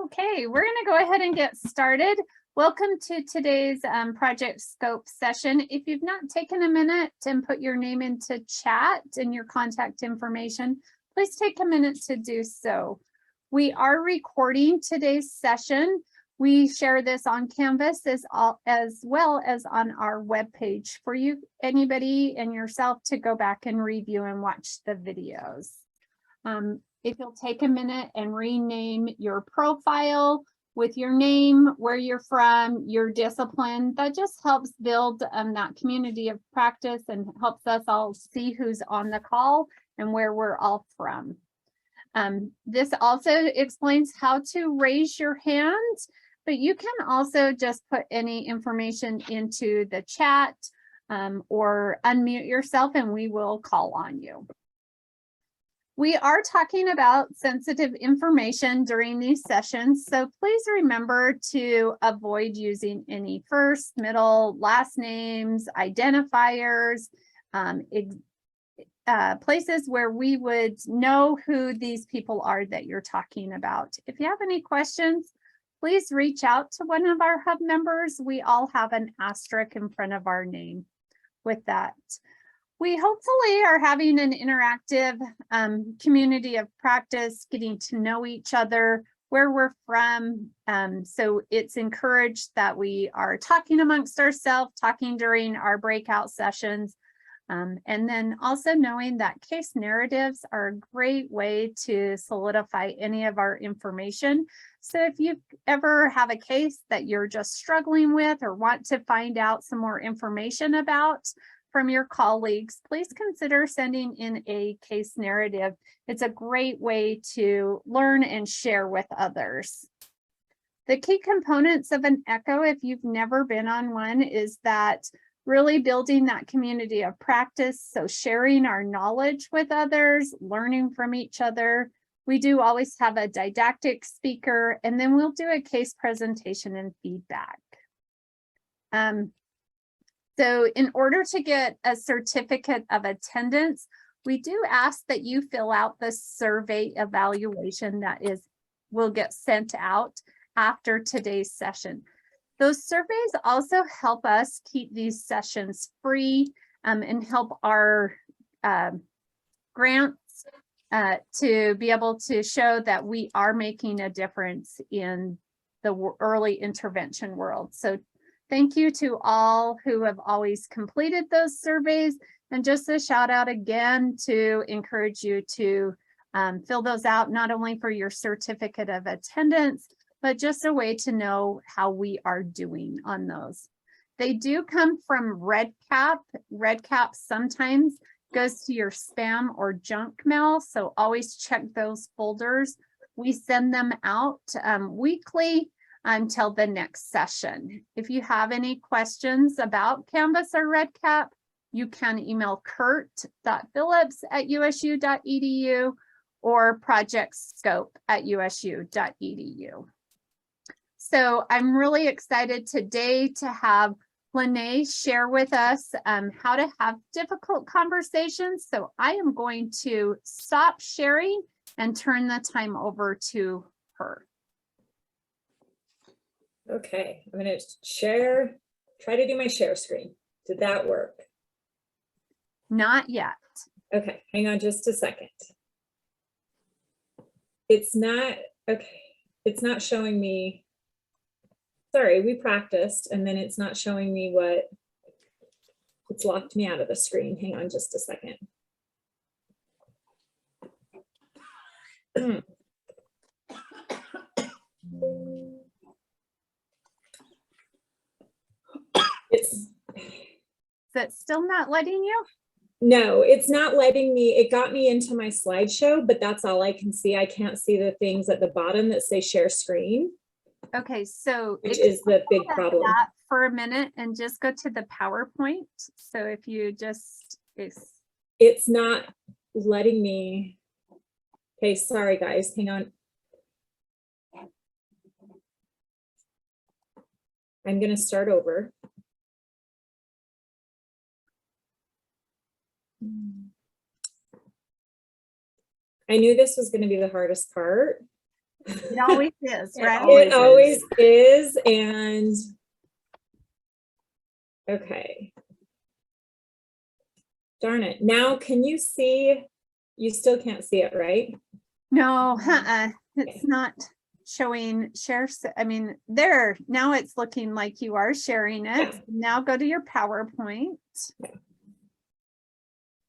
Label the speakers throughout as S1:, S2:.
S1: Okay, we're going to go ahead and get started. Welcome to today's project scope session. If you've not taken a minute and put your name into chat and your contact information, please take a minute to do so. We are recording today's session. We share this on Canvas as well as on our webpage for you, anybody and yourself to go back and review and watch the videos. If you'll take a minute and rename your profile with your name, where you're from, your discipline, that just helps build that community of practice and helps us all see who's on the call and where we're all from. This also explains how to raise your hand, but you can also just put any information into the chat or unmute yourself and we will call on you. We are talking about sensitive information during these sessions, so please remember to avoid using any first, middle, last names, identifiers, places where we would know who these people are that you're talking about. If you have any questions, please reach out to one of our hub members. We all have an asterisk in front of our name with that. We hopefully are having an interactive community of practice, getting to know each other, where we're from. So it's encouraged that we are talking amongst ourselves, talking during our breakout sessions, and then also knowing that case narratives are a great way to solidify any of our information. So if you ever have a case that you're just struggling with or want to find out some more information about from your colleagues, please consider sending in a case narrative. It's a great way to learn and share with others. The key components of an ECHO, if you've never been on one, is that really building that community of practice. So sharing our knowledge with others, learning from each other. We do always have a didactic speaker, and then we'll do a case presentation and feedback. So in order to get a certificate of attendance, we do ask that you fill out the survey evaluation that will get sent out after today's session. Those surveys also help us keep these sessions free and help our grants to be able to show that we are making a difference in the early intervention world. So thank you to all who have always completed those surveys, and just a shout out again to encourage you to fill those out, not only for your certificate of attendance, but just a way to know how we are doing on those. They do come from REDCap. REDCap sometimes goes to your spam or junk mail, so always check those folders. We send them out weekly until the next session. If you have any questions about Canvas or REDCap, you can email kurt.phillips@usu.edu or projectscope@usu.edu. So I'm really excited today to have Lanae share with us how to have difficult conversations. So I am going to stop sharing and turn the time over to her.
S2: Okay, I'm going to try to do my share screen. Did that work?
S1: Not yet.
S2: Okay, hang on just a second. It's not, okay, it's not showing me, sorry, we practiced and then it's not showing me what, it's locked me out of the screen. Hang on just a second. Is
S1: it still not letting you?
S2: No, it's not letting me. It got me into my slideshow, but that's all I can see. I can't see the things at the bottom that say share screen.
S1: Okay, so
S2: which is the big problem.
S1: That for a minute and just go to the PowerPoint. So if you just
S2: it's not letting me. Okay, sorry guys, hang on. I'm going to start over. I knew this was going to be the hardest part.
S1: It always is,
S3: It
S1: right?
S3: always
S2: It always is. And okay. Darn it. Now, can you see? You still can't see it, right?
S1: No, it's not showing I mean, there, now it's looking like you are sharing it.
S2: Yeah.
S1: Now go to your PowerPoint.
S2: Yeah.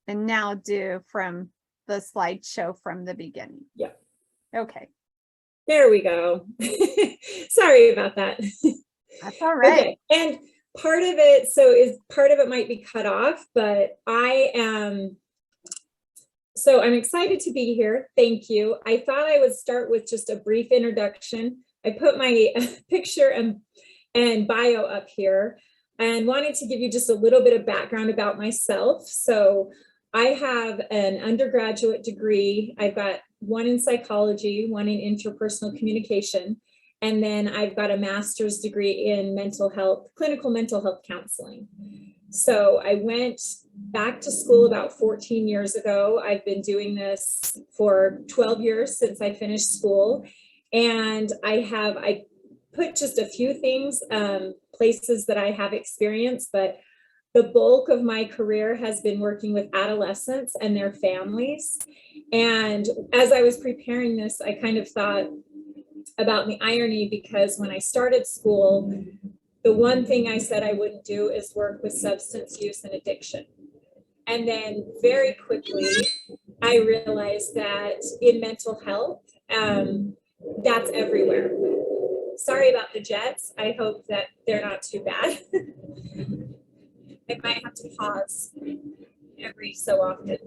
S1: And now do from the slideshow from the beginning.
S2: Yeah.
S1: Okay,
S2: There we go. Sorry about that.
S1: that's all right.
S2: Okay. And part of it might be cut off, but I am, so I'm excited to be here. Thank you. I thought I would start with just a brief introduction. I put my picture and bio up here and wanted to give you just a little bit of background about myself. So I have an undergraduate degree. I've got one in psychology, one in interpersonal communication, and then I've got a master's degree in mental health, clinical mental health counseling. So I went back to school about 14 years ago. I've been doing this for 12 years since I finished school. And I put just a few things, places that I have experienced, but the bulk of my career has been working with adolescents and their families. And as I was preparing this, I kind of thought about the irony, because when I started school, the one thing I said I wouldn't do is work with substance use and addiction. And then very quickly, I realized that in mental health, that's everywhere. Sorry about the jets. I hope that they're not too bad. I might have to pause every so often.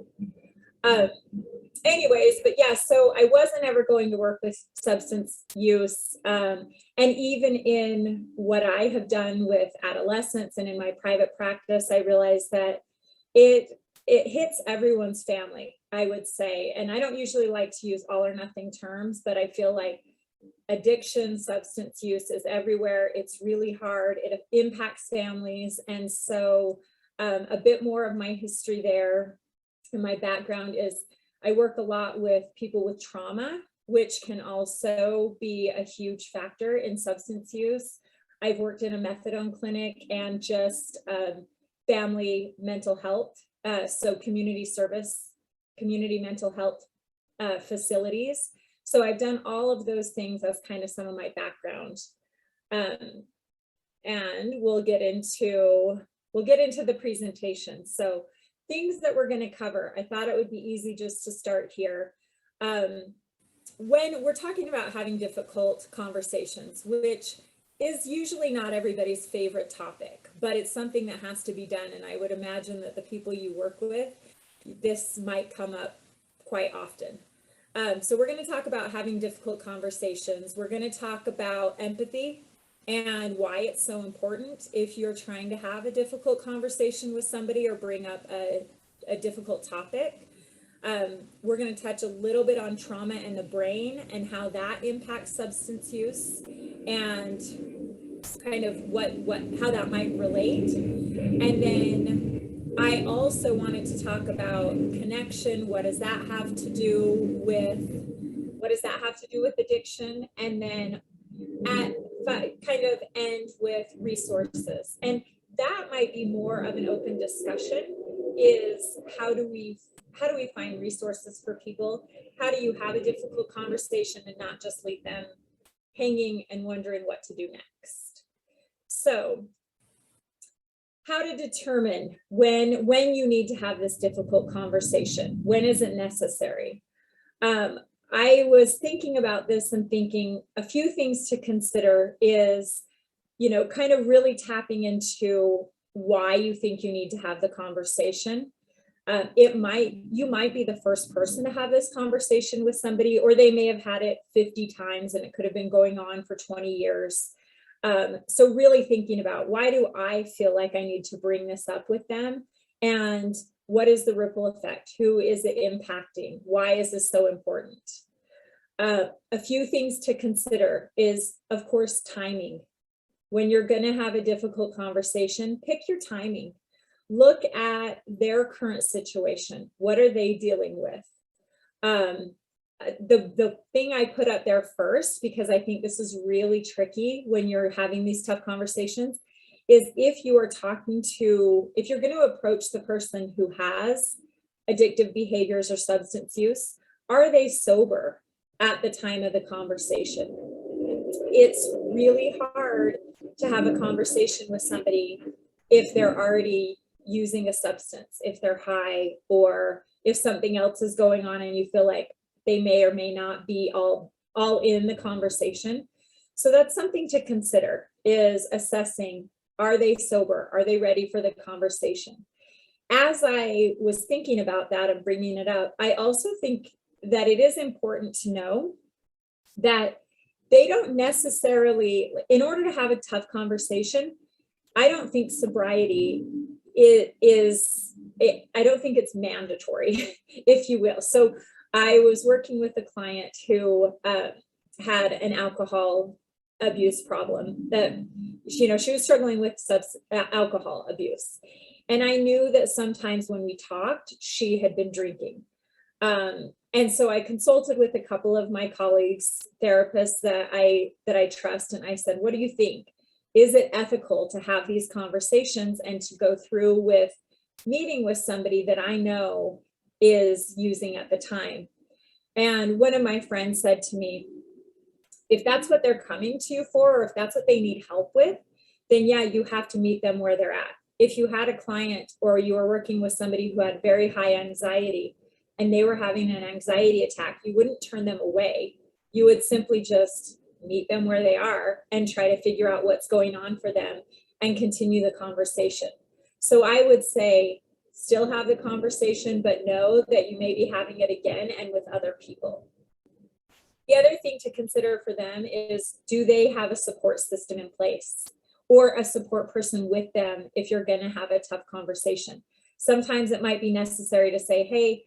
S2: Anyways, but yeah, so I wasn't ever going to work with substance use. And even in what I have done with adolescents and in my private practice, I realized that it hits everyone's family, I would say. And I don't usually like to use all or nothing terms, but I feel like addiction, substance use is everywhere. It's really hard. It impacts families. And so a bit more of my history there and my background is I work a lot with people with trauma, which can also be a huge factor in substance use. I've worked in a methadone clinic and just family mental health, so community service, community mental health facilities. So I've done all of those things as kind of some of my background. And we'll get into the presentation. So things that we're going to cover, I thought it would be easy just to start here. When we're talking about having difficult conversations, which is usually not everybody's favorite topic, but it's something that has to be done. And I would imagine that the people you work with, this might come up quite often. So we're going to talk about having difficult conversations. We're going to talk about empathy and why it's so important if you're trying to have a difficult conversation with somebody or bring up a difficult topic. We're going to touch a little bit on trauma and the brain and how that impacts substance use and kind of how that might relate. And then I also wanted to talk about connection. What does that have to do with addiction? And then kind of end with resources. And that might be more of an open discussion, is how do we find resources for people? How do you have a difficult conversation and not just leave them hanging and wondering what to do next? So how to determine when you need to have this difficult conversation. When is it necessary? I was thinking about this and thinking a few things to consider is, kind of really tapping into why you think you need to have the conversation. You might be the first person to have this conversation with somebody, or they may have had it 50 times and it could have been going on for 20 years. So really thinking about, why do I feel like I need to bring this up with them? And what is the ripple effect? Who is it impacting? Why is this so important? A few things to consider is, of course, timing. When you're going to have a difficult conversation, pick your timing. Look at their current situation. What are they dealing with? the thing I put up there first, because I think this is really tricky when you're having these tough conversations, is if you're going to approach the person who has addictive behaviors or substance use, are they sober at the time of the conversation? It's really hard to have a conversation with somebody if they're already using a substance, if they're high, or if something else is going on and you feel like they may or may not be all in the conversation. So that's something to consider, is assessing, are they sober? Are they ready for the conversation? As I was thinking about that and bringing it up, I also think that it is important to know that they don't necessarily, in order to have a tough conversation, I don't think sobriety I don't think it's mandatory, if you will. So I was working with a client who had an alcohol abuse problem that, she was struggling with alcohol abuse. And I knew that sometimes when we talked, she had been drinking. And so I consulted with a couple of my colleagues, therapists that I trust. And I said, what do you think? Is it ethical to have these conversations and to go through with meeting with somebody that I know is using at the time? And one of my friends said to me, if that's what they're coming to you for, or if that's what they need help with, then yeah, you have to meet them where they're at. If you had a client or you were working with somebody who had very high anxiety and they were having an anxiety attack, you wouldn't turn them away. You would simply just meet them where they are and try to figure out what's going on for them and continue the conversation. So I would say still have the conversation, but know that you may be having it again and with other people. The other thing to consider for them is, do they have a support system in place or a support person with them if you're going to have a tough conversation? Sometimes it might be necessary to say, hey,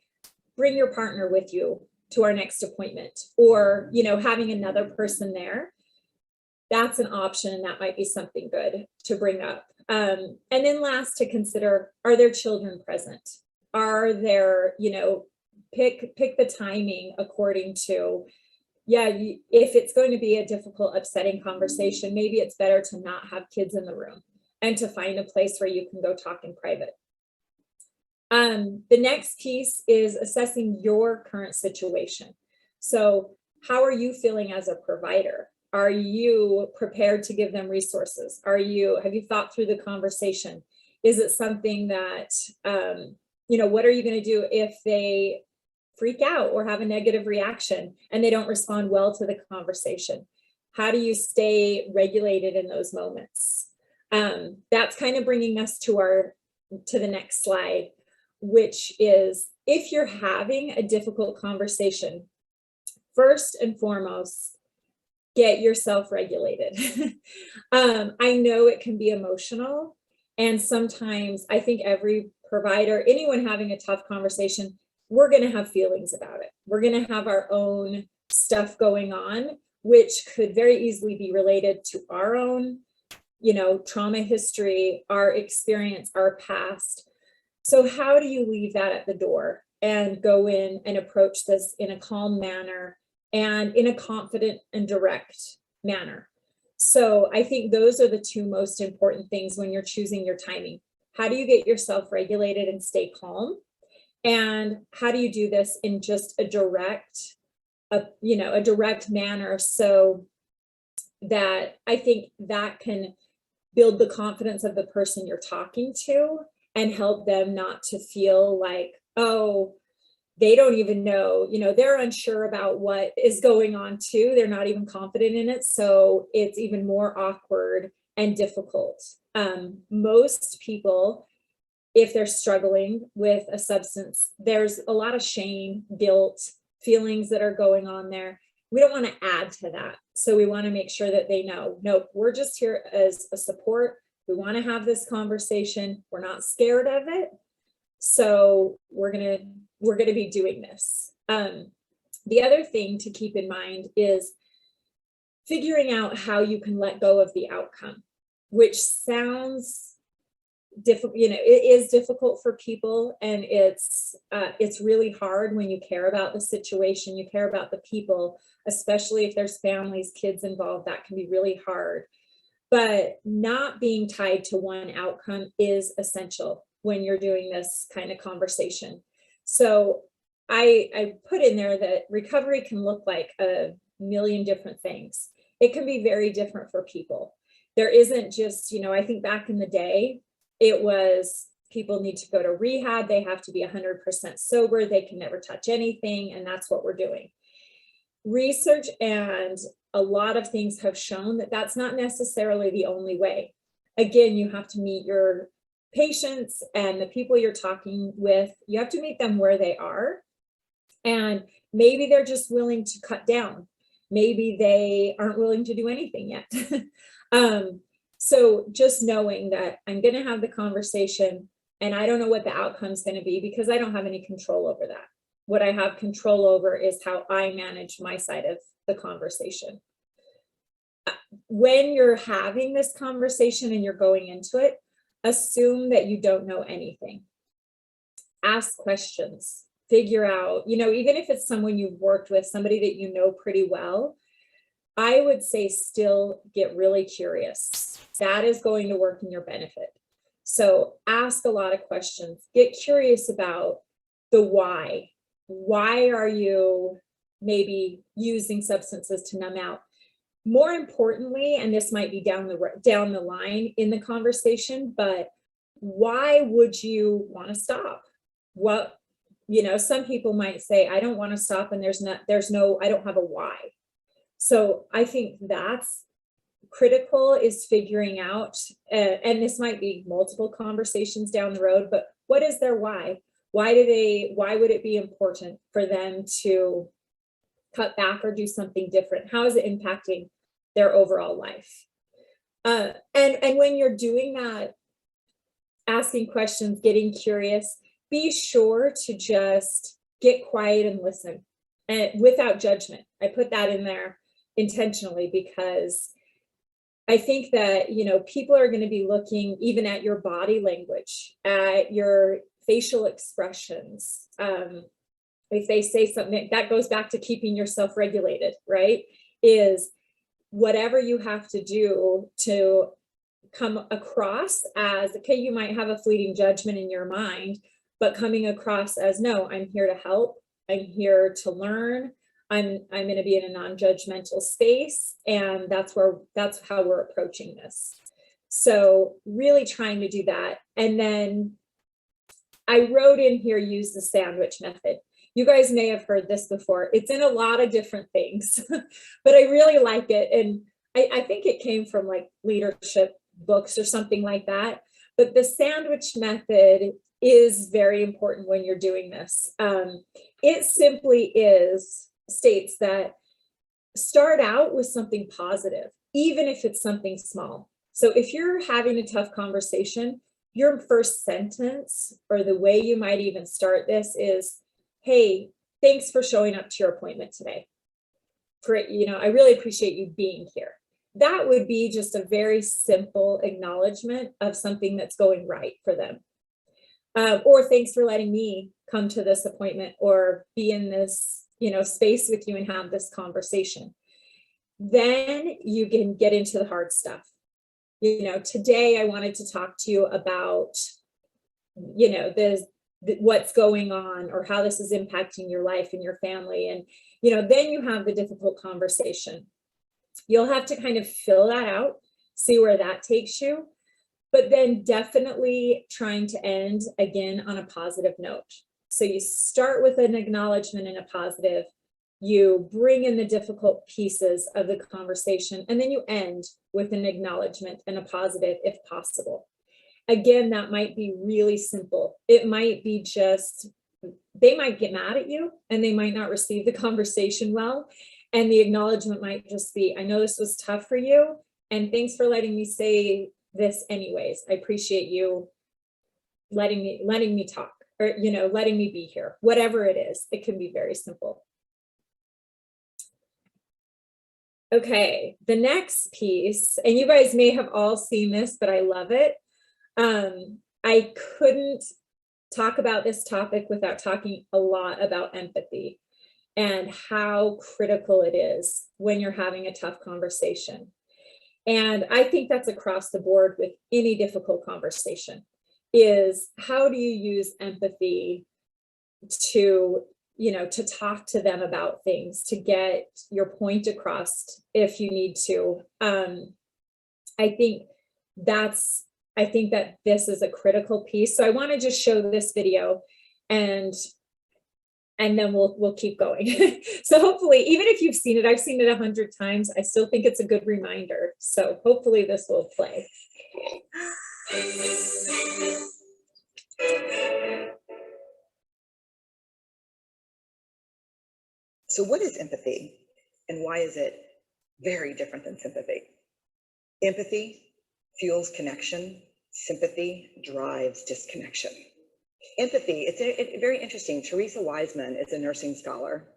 S2: bring your partner with you to our next appointment, or, having another person there. That's an option, and that might be something good to bring up. And then last, to consider, are there children present? Are there, pick the timing according to, if it's going to be a difficult, upsetting conversation, maybe it's better to not have kids in the room and to find a place where you can go talk in private. The next piece is assessing your current situation. So how are you feeling as a provider? Are you prepared to give them resources? Have you thought through the conversation? Is it something that, what are you going to do if they freak out or have a negative reaction and they don't respond well to the conversation? How do you stay regulated in those moments? That's kind of bringing us to the next slide, which is, if you're having a difficult conversation, first and foremost, get yourself regulated. I know it can be emotional, and sometimes I think every provider, anyone having a tough conversation, we're going to have feelings about it. We're going to have our own stuff going on, which could very easily be related to our own, trauma history, our experience, our past. So how do you leave that at the door and go in and approach this in a calm manner and in a confident and direct manner? So I think those are the two most important things when you're choosing your timing. How do you get yourself regulated and stay calm? And how do you do this in just a direct manner, so that I think that can build the confidence of the person you're talking to and help them not to feel like, oh, they don't even know, they're unsure about what is going on too. They're not even confident in it. So it's even more awkward and difficult. Most people, if they're struggling with a substance, there's a lot of shame, guilt, feelings that are going on there. We don't want to add to that. So we want to make sure that they know, nope, we're just here as a support. We want to have this conversation. We're not scared of it. So we're going to be doing this. The other thing to keep in mind is figuring out how you can let go of the outcome, which sounds you know, it is difficult for people, and it's really hard when you care about the situation, you care about the people, especially if there's families, kids involved. That can be really hard. But not being tied to one outcome is essential when you're doing this kind of conversation. So I put in there that recovery can look like a million different things. It can be very different for people. There isn't just, you know, I think back in the day, it was people need to go to rehab, they have to be 100% sober, they can never touch anything, and that's what we're doing. Research and a lot of things have shown that that's not necessarily the only way. Again, you have to meet your patients and the people you're talking with, you have to meet them where they are. And maybe they're just willing to cut down. Maybe they aren't willing to do anything yet. So just knowing that I'm going to have the conversation and I don't know what the outcome is going to be because I don't have any control over that. What I have control over is how I manage my side of the conversation. When you're having this conversation and you're going into it, assume that you don't know anything. Ask questions, figure out, you know, even if it's someone you've worked with, somebody that you know pretty well, I would say still get really curious. That is going to work in your benefit. So ask a lot of questions, get curious about the why. Why are you maybe using substances to numb out? More importantly, and this might be down the line in the conversation, but why would you want to stop? What, you know, some people might say, I don't want to stop, and I don't have a why. So I think that's critical, is figuring out, and this might be multiple conversations down the road, but what is their why? Why would it be important for them to cut back or do something different? How is it impacting their overall life? And when you're doing that, asking questions, getting curious, be sure to just get quiet and listen, and without judgment. I put that in there intentionally because I think that, you know, people are going to be looking even at your body language, at your facial expressions. If they say something, that goes back to keeping yourself regulated, right? Is whatever you have to do to come across as, okay, you might have a fleeting judgment in your mind, but coming across as, no, I'm here to help. I'm here to learn. I'm going to be in a non-judgmental space. And that's how we're approaching this. So really trying to do that. And then I wrote in here, use the sandwich method. You guys may have heard this before. It's in a lot of different things, but I really like it. And I think it came from like leadership books or something like that. But the sandwich method is very important when you're doing this. It simply states that start out with something positive, even if it's something small. So if you're having a tough conversation, your first sentence, or the way you might even start this, is, hey, thanks for showing up to your appointment today. I really appreciate you being here. That would be just a very simple acknowledgement of something that's going right for them. Or thanks for letting me come to this appointment or be in this, space with you and have this conversation. Then you can get into the hard stuff. Today I wanted to talk to you about, what's going on or how this is impacting your life and your family. And, then you have the difficult conversation. You'll have to kind of fill that out, see where that takes you, but then definitely trying to end again on a positive note. So you start with an acknowledgement and a positive, you bring in the difficult pieces of the conversation, and then you end with an acknowledgement and a positive if possible. Again, that might be really simple. It might be just, they might get mad at you and they might not receive the conversation well. And the acknowledgement might just be, I know this was tough for you, and thanks for letting me say this anyways. I appreciate you letting me talk, or, letting me be here. Whatever it is, it can be very simple. Okay, the next piece, and you guys may have all seen this, but I love it. I couldn't talk about this topic without talking a lot about empathy and how critical it is when you're having a tough conversation. And I think that's across the board with any difficult conversation, is how do you use empathy to, you know, to talk to them about things, to get your point across if you need to. I think that this is a critical piece. So I want to just show this video and then we'll keep going. So hopefully, even if you've seen it, I've seen it 100 times, I still think it's a good reminder. So hopefully this will play.
S3: So what is empathy and why is it very different than sympathy? Empathy fuels connection. Sympathy drives disconnection. Empathy, it's very interesting. Teresa Wiseman is a nursing scholar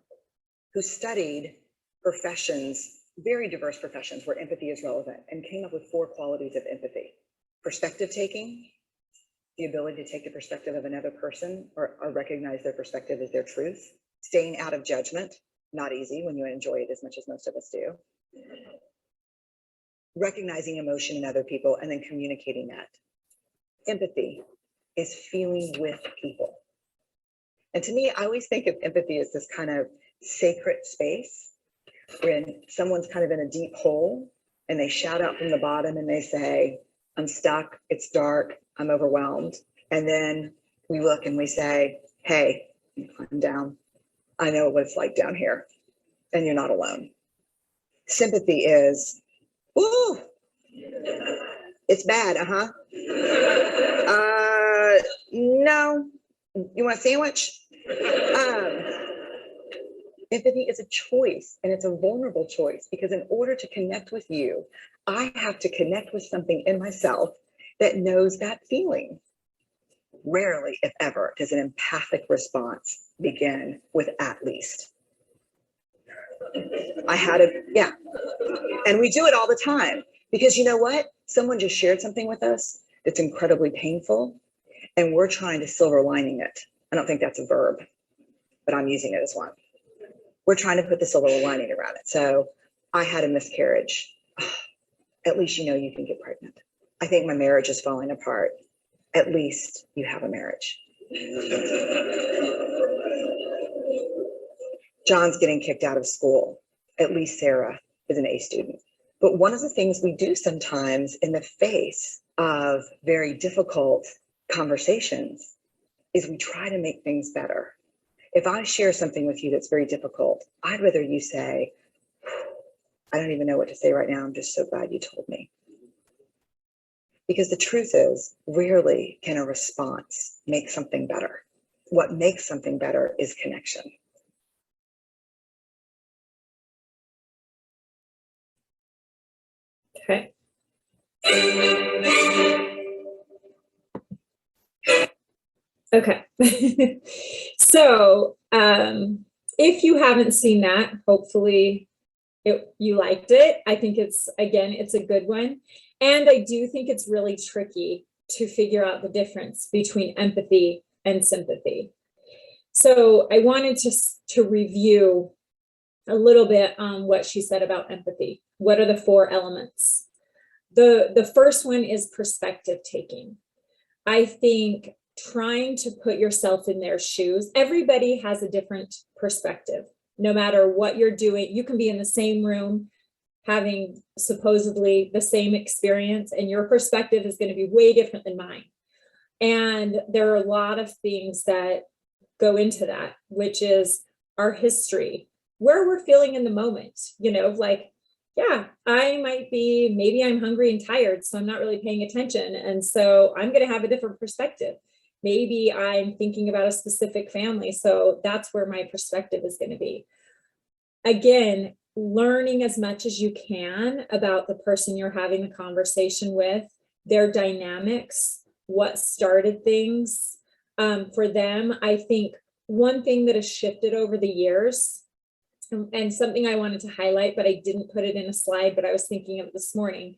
S3: who studied professions, very diverse professions where empathy is relevant, and came up with 4 qualities of empathy. Perspective taking, the ability to take the perspective of another person or recognize their perspective as their truth. Staying out of judgment, not easy when you enjoy it as much as most of us do. Recognizing emotion in other people and then communicating that. Empathy is feeling with people. And to me, I always think of empathy as this kind of sacred space when someone's kind of in a deep hole and they shout out from the bottom and they say, I'm stuck, it's dark, I'm overwhelmed. And then we look and we say, hey, climb down. I know what it's like down here and you're not alone. Sympathy is, ooh, it's bad, no, you want a sandwich? Empathy is a choice, and it's a vulnerable choice, because in order to connect with you, I have to connect with something in myself that knows that feeling. Rarely, if ever, does an empathic response begin with at least. Yeah. And we do it all the time, because you know what? Someone just shared something with us that's incredibly painful, and we're trying to silver lining it. I don't think that's a verb, but I'm using it as one. We're trying to put the silver lining around it. So I had a miscarriage. At least you know you can get pregnant. I think my marriage is falling apart. At least you have a marriage. John's getting kicked out of school. At least Sarah is an A student. But one of the things we do sometimes in the face of very difficult conversations is we try to make things better. If I share something with you that's very difficult, I'd rather you say, I don't even know what to say right now. I'm just so glad you told me. Because the truth is, rarely can a response make something better. What makes something better is connection.
S2: Okay. Okay. So if you haven't seen that, hopefully you liked it. I think it's a good one. And I do think it's really tricky to figure out the difference between empathy and sympathy. So I wanted to review a little bit on what she said about empathy. What are the 4 elements? The first one is perspective taking. I think trying to put yourself in their shoes. Everybody has a different perspective. No matter what you're doing, you can be in the same room having supposedly the same experience, and your perspective is going to be way different than mine. And there are a lot of things that go into that, which is our history, where we're feeling in the moment, you know, like, yeah, I might be, maybe I'm hungry and tired, so I'm not really paying attention. And so I'm going to have a different perspective. Maybe I'm thinking about a specific family, so that's where my perspective is going to be. Again, learning as much as you can about the person you're having the conversation with, their dynamics, what started things for them. I think one thing that has shifted over the years, and something I wanted to highlight, but I didn't put it in a slide, but I was thinking of it this morning,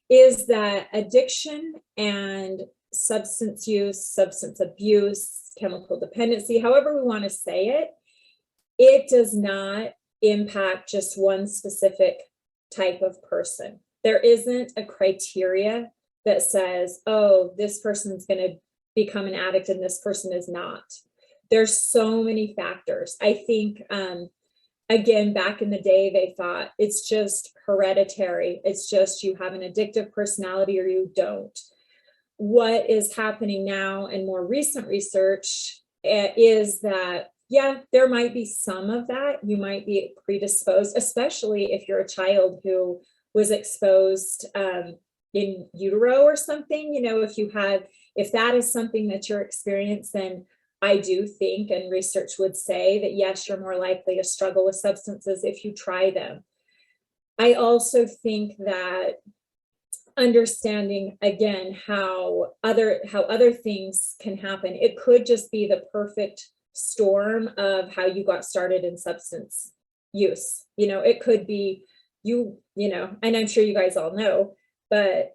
S2: is that addiction and substance use, substance abuse, chemical dependency, however we want to say it, it does not impact just one specific type of person. There isn't a criteria that says, oh, this person's going to become an addict and this person is not. There's so many factors. I think, again, back in the day, they thought it's just hereditary. It's just you have an addictive personality or you don't. What is happening now in more recent research is that, yeah, there might be some of that. You might be predisposed, especially if you're a child who was exposed in utero or something. You know, if that is something that you're experiencing, then I do think, and research would say that yes, you're more likely to struggle with substances if you try them. I also think that understanding, again, how other things can happen. It could just be the perfect storm of how you got started in substance use. You know, it could be you know, and I'm sure you guys all know, but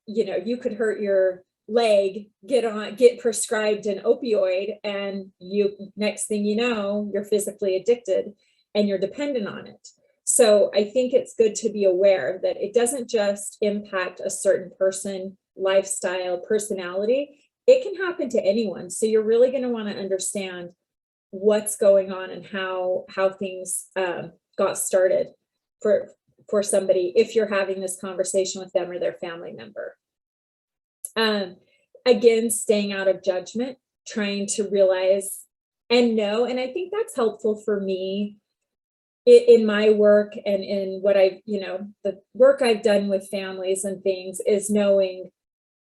S2: you know, you could hurt your leg, get prescribed an opioid, and next thing you know, you're physically addicted and you're dependent on it. So I think it's good to be aware that it doesn't just impact a certain person, lifestyle, personality. It can happen to anyone. So you're really going to want to understand what's going on and how things got started for somebody if you're having this conversation with them or their family member. Again, staying out of judgment, trying to realize and know, and I think that's helpful for me in my work and in what the work I've done with families and things is knowing,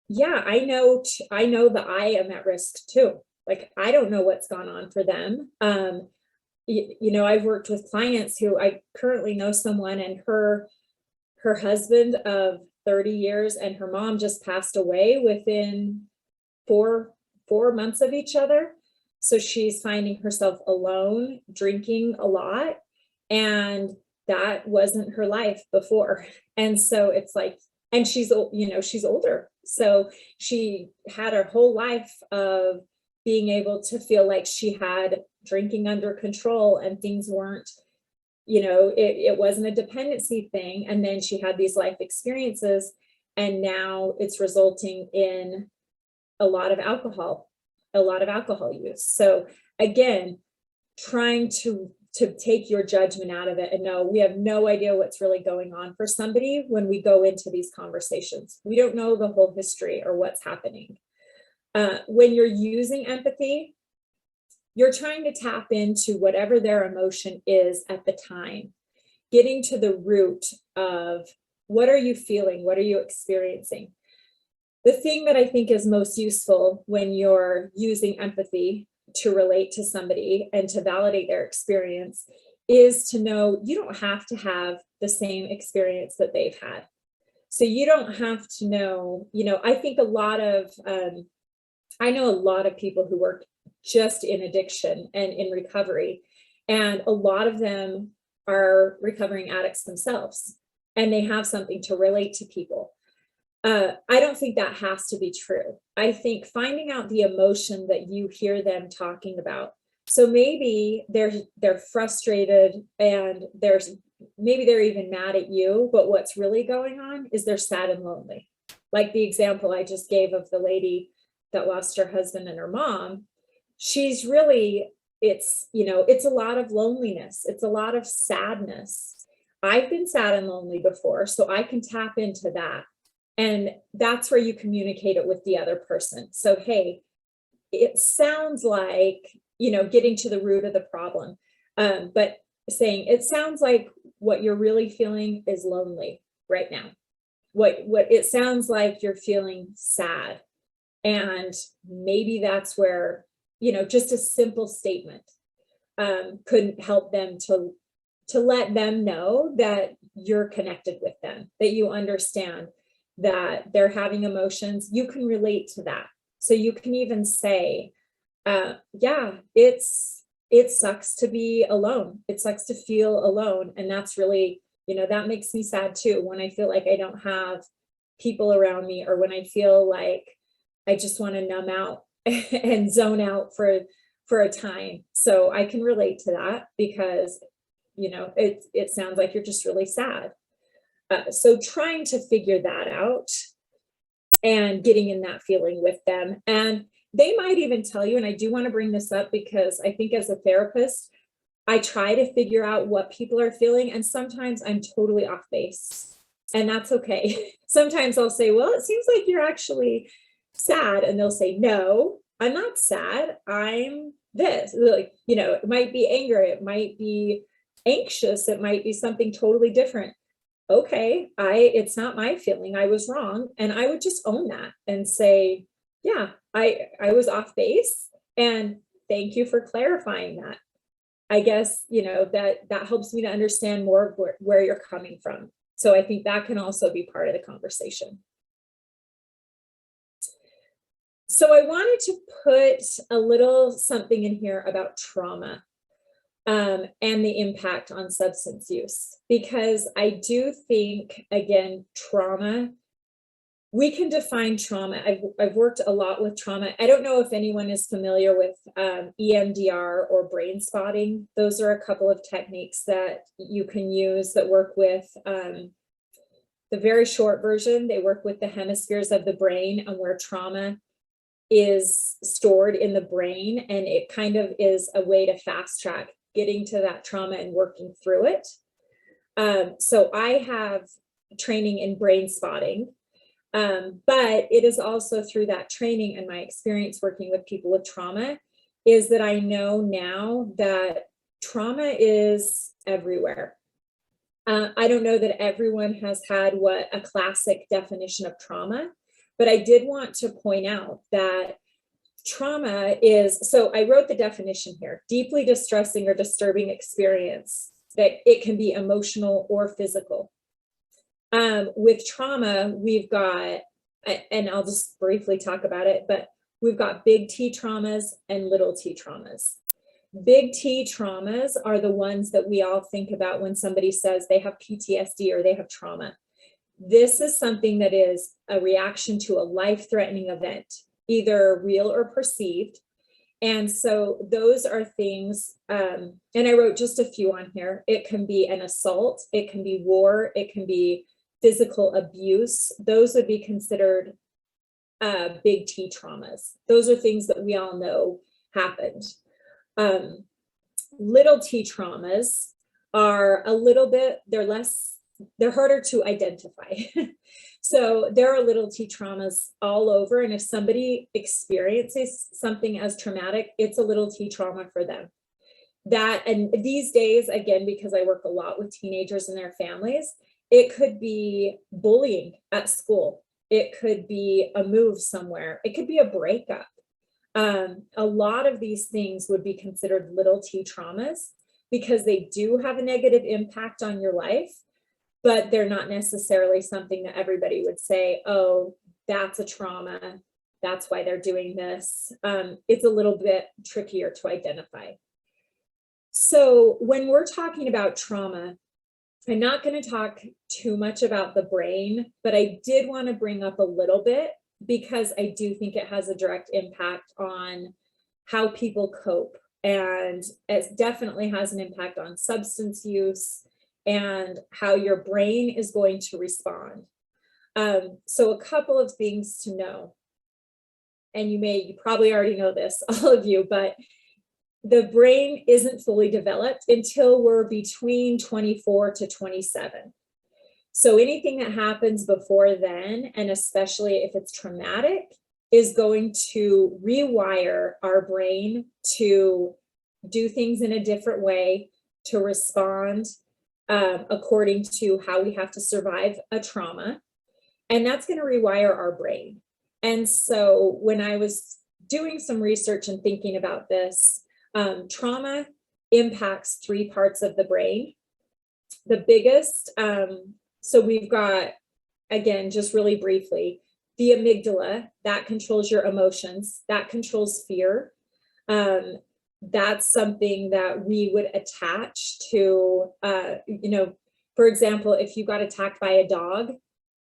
S2: yeah, I know that I am at risk too. Like, I don't know what's gone on for them. You know, I've worked with clients who I currently know someone, and her husband of 30 years and her mom just passed away within four months of each other. So she's finding herself alone, drinking a lot, and that wasn't her life before. And so it's like, and she's older. So she had her whole life of being able to feel like she had drinking under control and things weren't, it wasn't a dependency thing. And then she had these life experiences, and now it's resulting in a lot of alcohol use. So again, trying to take your judgment out of it and know we have no idea what's really going on for somebody when we go into these conversations. We don't know the whole history or what's happening. When you're using empathy, you're trying to tap into whatever their emotion is at the time, getting to the root of what are you feeling? What are you experiencing? The thing that I think is most useful when you're using empathy to relate to somebody and to validate their experience is to know you don't have to have the same experience that they've had. So you don't have to know, I think I know a lot of people who work just in addiction and in recovery, and a lot of them are recovering addicts themselves, and they have something to relate to people. I don't think that has to be true. I think finding out the emotion that you hear them talking about. So maybe they're frustrated and maybe they're even mad at you, but what's really going on is they're sad and lonely. Like the example I just gave of the lady that lost her husband and her mom. She's really, it's a lot of loneliness. It's a lot of sadness. I've been sad and lonely before, so I can tap into that. And that's where you communicate it with the other person. So, hey, it sounds like, getting to the root of the problem, but saying it sounds like what you're really feeling is lonely right now. What it sounds like you're feeling sad. And maybe that's where, just a simple statement couldn't help them to let them know that you're connected with them, that you understand that they're having emotions. You can relate to that. So you can even say, it sucks to be alone. It sucks to feel alone. And that's really, that makes me sad too, when I feel like I don't have people around me, or when I feel like I just want to numb out and zone out for a time. So I can relate to that because, you know, it sounds like you're just really sad. So trying to figure that out and getting in that feeling with them. And they might even tell you, and I do want to bring this up because I think as a therapist, I try to figure out what people are feeling, and sometimes I'm totally off base, and that's okay. Sometimes I'll say, well, it seems like you're actually sad, and they'll say, no, I'm not sad, I'm this. Like, you know, it might be anger, it might be anxious, it might be something totally different. Okay, it's not my feeling, I was wrong. And I would just own that and say, yeah, I was off base, and thank you for clarifying that. I guess, you know, that helps me to understand more of where you're coming from. So I think that can also be part of the conversation. So I wanted to put a little something in here about trauma and the impact on substance use, because I do think, again, trauma, we can define trauma. I've worked a lot with trauma. I don't know if anyone is familiar with EMDR or brain spotting. Those are a couple of techniques that you can use that work with the very short version. They work with the hemispheres of the brain and where trauma is stored in the brain. And it kind of is a way to fast track getting to that trauma and working through it. So I have training in brain spotting. But it is also through that training and my experience working with people with trauma is that I know now that trauma is everywhere. I don't know that everyone has had what a classic definition of trauma, but I did want to point out that trauma is, so I wrote the definition here, deeply distressing or disturbing experience that it can be emotional or physical. With trauma, we've got, and I'll just briefly talk about it, but we've got big T traumas and little t traumas. Big T traumas are the ones that we all think about when somebody says they have PTSD or they have trauma. This is something that is a reaction to a life-threatening event, either real or perceived. And so those are things, and I wrote just a few on here. It can be an assault, it can be war, it can be physical abuse. Those would be considered big T traumas. Those are things that we all know happened. Little T traumas are a little bit, they're harder to identify. So there are little T traumas all over. And if somebody experiences something as traumatic, it's a little T trauma for them. That, and these days, again, because I work a lot with teenagers and their families, it could be bullying at school. It could be a move somewhere. It could be a breakup. A lot of these things would be considered little T traumas because they do have a negative impact on your life, but they're not necessarily something that everybody would say, oh, that's a trauma. That's why they're doing this. It's a little bit trickier to identify. So when we're talking about trauma, I'm not going to talk too much about the brain, but I did want to bring up a little bit because I do think it has a direct impact on how people cope. And it definitely has an impact on substance use and how your brain is going to respond. So a couple of things to know, and you probably already know this, all of you, but the brain isn't fully developed until we're between 24 to 27. So anything that happens before then, and especially if it's traumatic, is going to rewire our brain to do things in a different way, to respond according to how we have to survive a trauma. And that's going to rewire our brain. And so when I was doing some research and thinking about this, trauma impacts 3 parts of the brain. The biggest, so we've got, again, just really briefly, the amygdala, that controls your emotions, that controls fear. That's something that we would attach to, you know, for example, if you got attacked by a dog,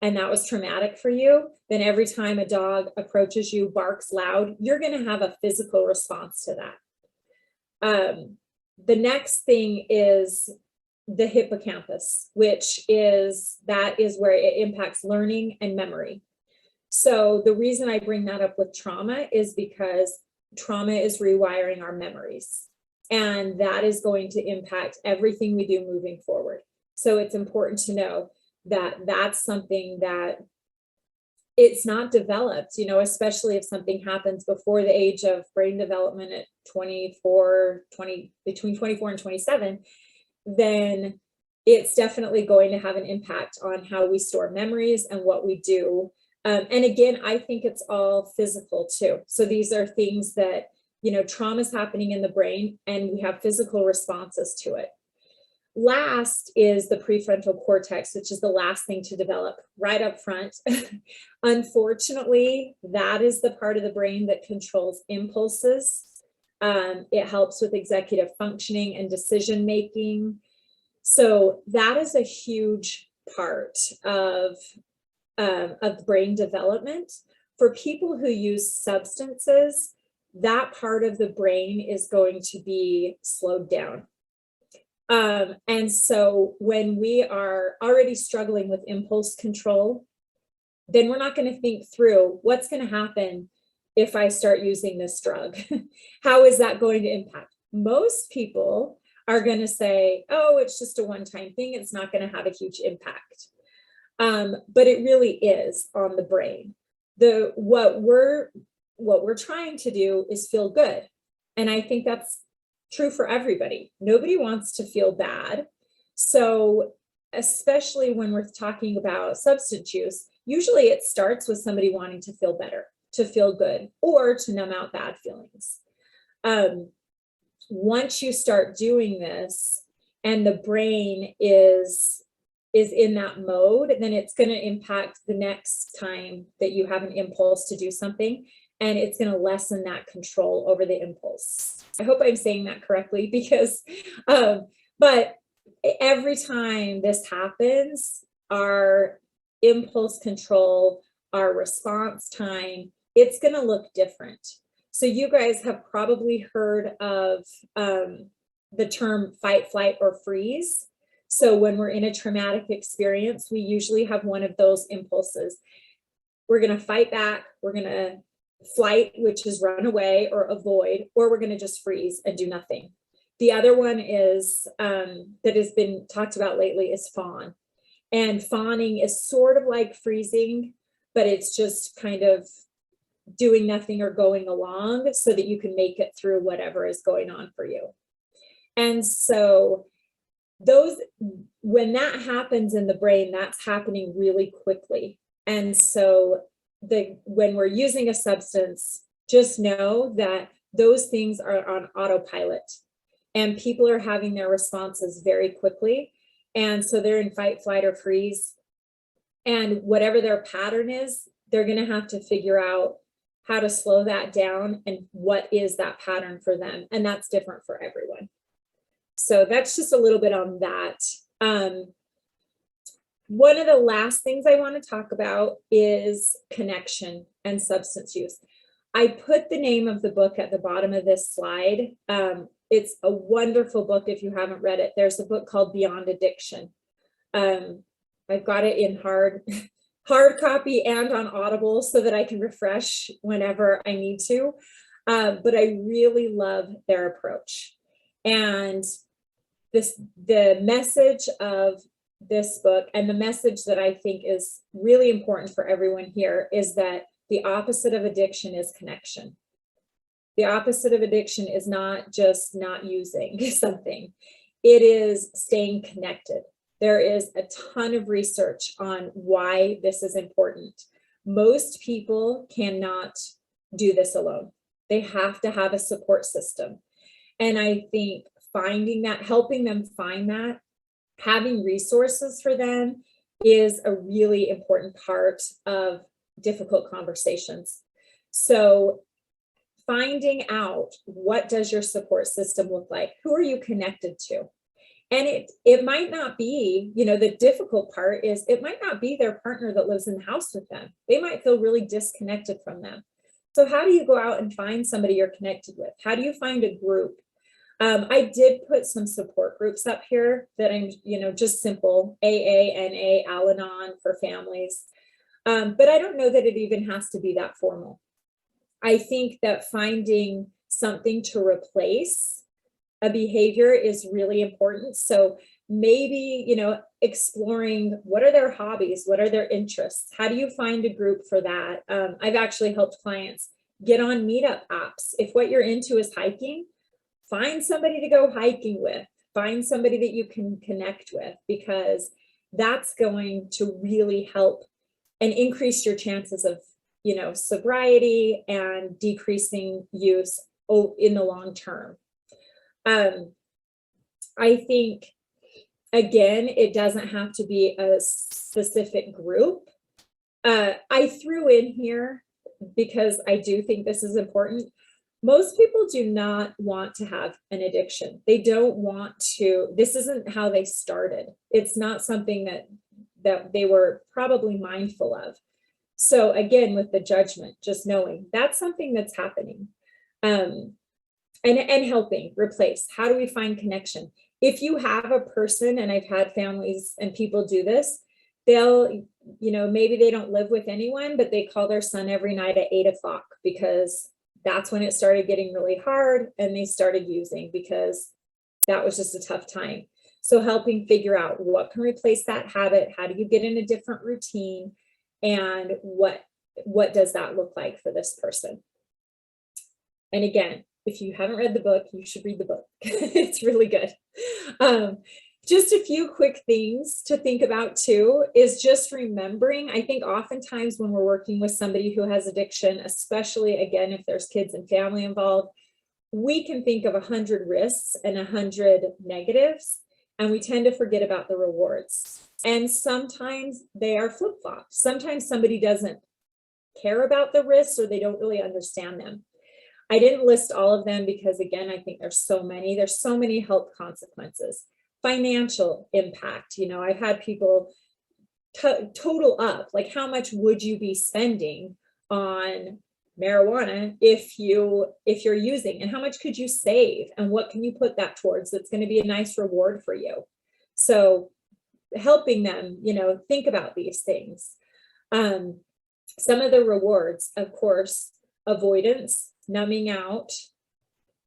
S2: and that was traumatic for you, then every time a dog approaches you, barks loud, you're going to have a physical response to that. The next thing is the hippocampus, which is where it impacts learning and memory. So the reason I bring that up with trauma is because trauma is rewiring our memories, and that is going to impact everything we do moving forward. So it's important to know that that's something that it's not developed, you know, especially if something happens before the age of brain development at between 24 and 27, then it's definitely going to have an impact on how we store memories and what we do. And again, I think it's all physical too. So these are things that, you know, trauma is happening in the brain and we have physical responses to it. Last is the prefrontal cortex, which is the last thing to develop right up front. Unfortunately, that is the part of the brain that controls impulses. It helps with executive functioning and decision making. So that is a huge part of brain development. For people who use substances, that part of the brain is going to be slowed down. And so when we are already struggling with impulse control, then we're not going to think through what's going to happen if I start using this drug. How is that going to impact? Most people are going to say, oh, it's just a one-time thing. It's not going to have a huge impact. But it really is on the brain. What we're trying to do is feel good. And I think that's true for everybody. Nobody wants to feel bad. So especially when we're talking about substance use, usually it starts with somebody wanting to feel better, to feel good, or to numb out bad feelings. Once you start doing this and the brain is in that mode, then it's going to impact the next time that you have an impulse to do something, and it's going to lessen that control over the impulse. I hope I'm saying that correctly, because but every time this happens, our impulse control, our response time, it's going to look different. So you guys have probably heard of the term fight, flight, or freeze. So when we're in a traumatic experience, we usually have one of those impulses. We're going to fight back, we're going to flight, which is run away or avoid, or we're going to just freeze and do nothing. The other one is that has been talked about lately is fawn. And fawning is sort of like freezing, but it's just kind of doing nothing or going along so that you can make it through whatever is going on for you. And so when that happens in the brain, that's happening really quickly. And so when we're using a substance, just know that those things are on autopilot and people are having their responses very quickly. And so they're in fight, flight, or freeze. And whatever their pattern is, they're going to have to figure out how to slow that down and what is that pattern for them. And that's different for everyone. So that's just a little bit on that. One of the last things I want to talk about is connection and substance use. I put the name of the book at the bottom of this slide. It's a wonderful book if you haven't read it. There's a book called Beyond Addiction. I've got it in hard copy and on Audible so that I can refresh whenever I need to. But I really love their approach. And the message of this book, and the message that I think is really important for everyone here, is that the opposite of addiction is connection. The opposite of addiction is not just not using something. It is staying connected. There is a ton of research on why this is important. Most people cannot do this alone. They have to have a support system. And I think finding that, helping them find that, having resources for them is a really important part of difficult conversations. So finding out, what does your support system look like? Who are you connected to? And it might not be, you know, the difficult part is it might not be their partner that lives in the house with them. They might feel really disconnected from them. So how do you go out and find somebody you're connected with? How do you find a group? I did put some support groups up here that I'm, you know, just simple AA, NA, Al-Anon for families. But I don't know that it even has to be that formal. I think that finding something to replace a behavior is really important. So maybe, you know, exploring what are their hobbies, what are their interests, how do you find a group for that? I've actually helped clients get on meetup apps. If what you're into is hiking, find somebody to go hiking with, find somebody that you can connect with, because that's going to really help and increase your chances of, you know, sobriety and decreasing use in the long term. I think, again, it doesn't have to be a specific group. I threw in here, because I do think this is important, most people do not want to have an addiction. They don't want to, this isn't how they started. It's not something that they were probably mindful of. So again, with the judgment, just knowing that's something that's happening. And helping replace. How do we find connection? If you have a person, and I've had families and people do this, they'll, you know, maybe they don't live with anyone, but they call their son every night at 8 o'clock because that's when it started getting really hard and they started using because that was just a tough time. So helping figure out what can replace that habit, how do you get in a different routine, and what does that look like for this person? And again, if you haven't read the book, you should read the book. It's really good. Just a few quick things to think about too is just remembering, I think oftentimes when we're working with somebody who has addiction, especially again, if there's kids and family involved, we can think of 100 risks and 100 negatives, and we tend to forget about the rewards. And sometimes they are flip-flopped. Sometimes somebody doesn't care about the risks or they don't really understand them. I didn't list all of them because again, I think there's so many health consequences. Financial impact, you know, I've had people total up, like how much would you be spending on marijuana if you're using, and how much could you save, and what can you put that towards that's going to be a nice reward for you? So helping them, you know, think about these things. Some of the rewards, of course, avoidance, numbing out,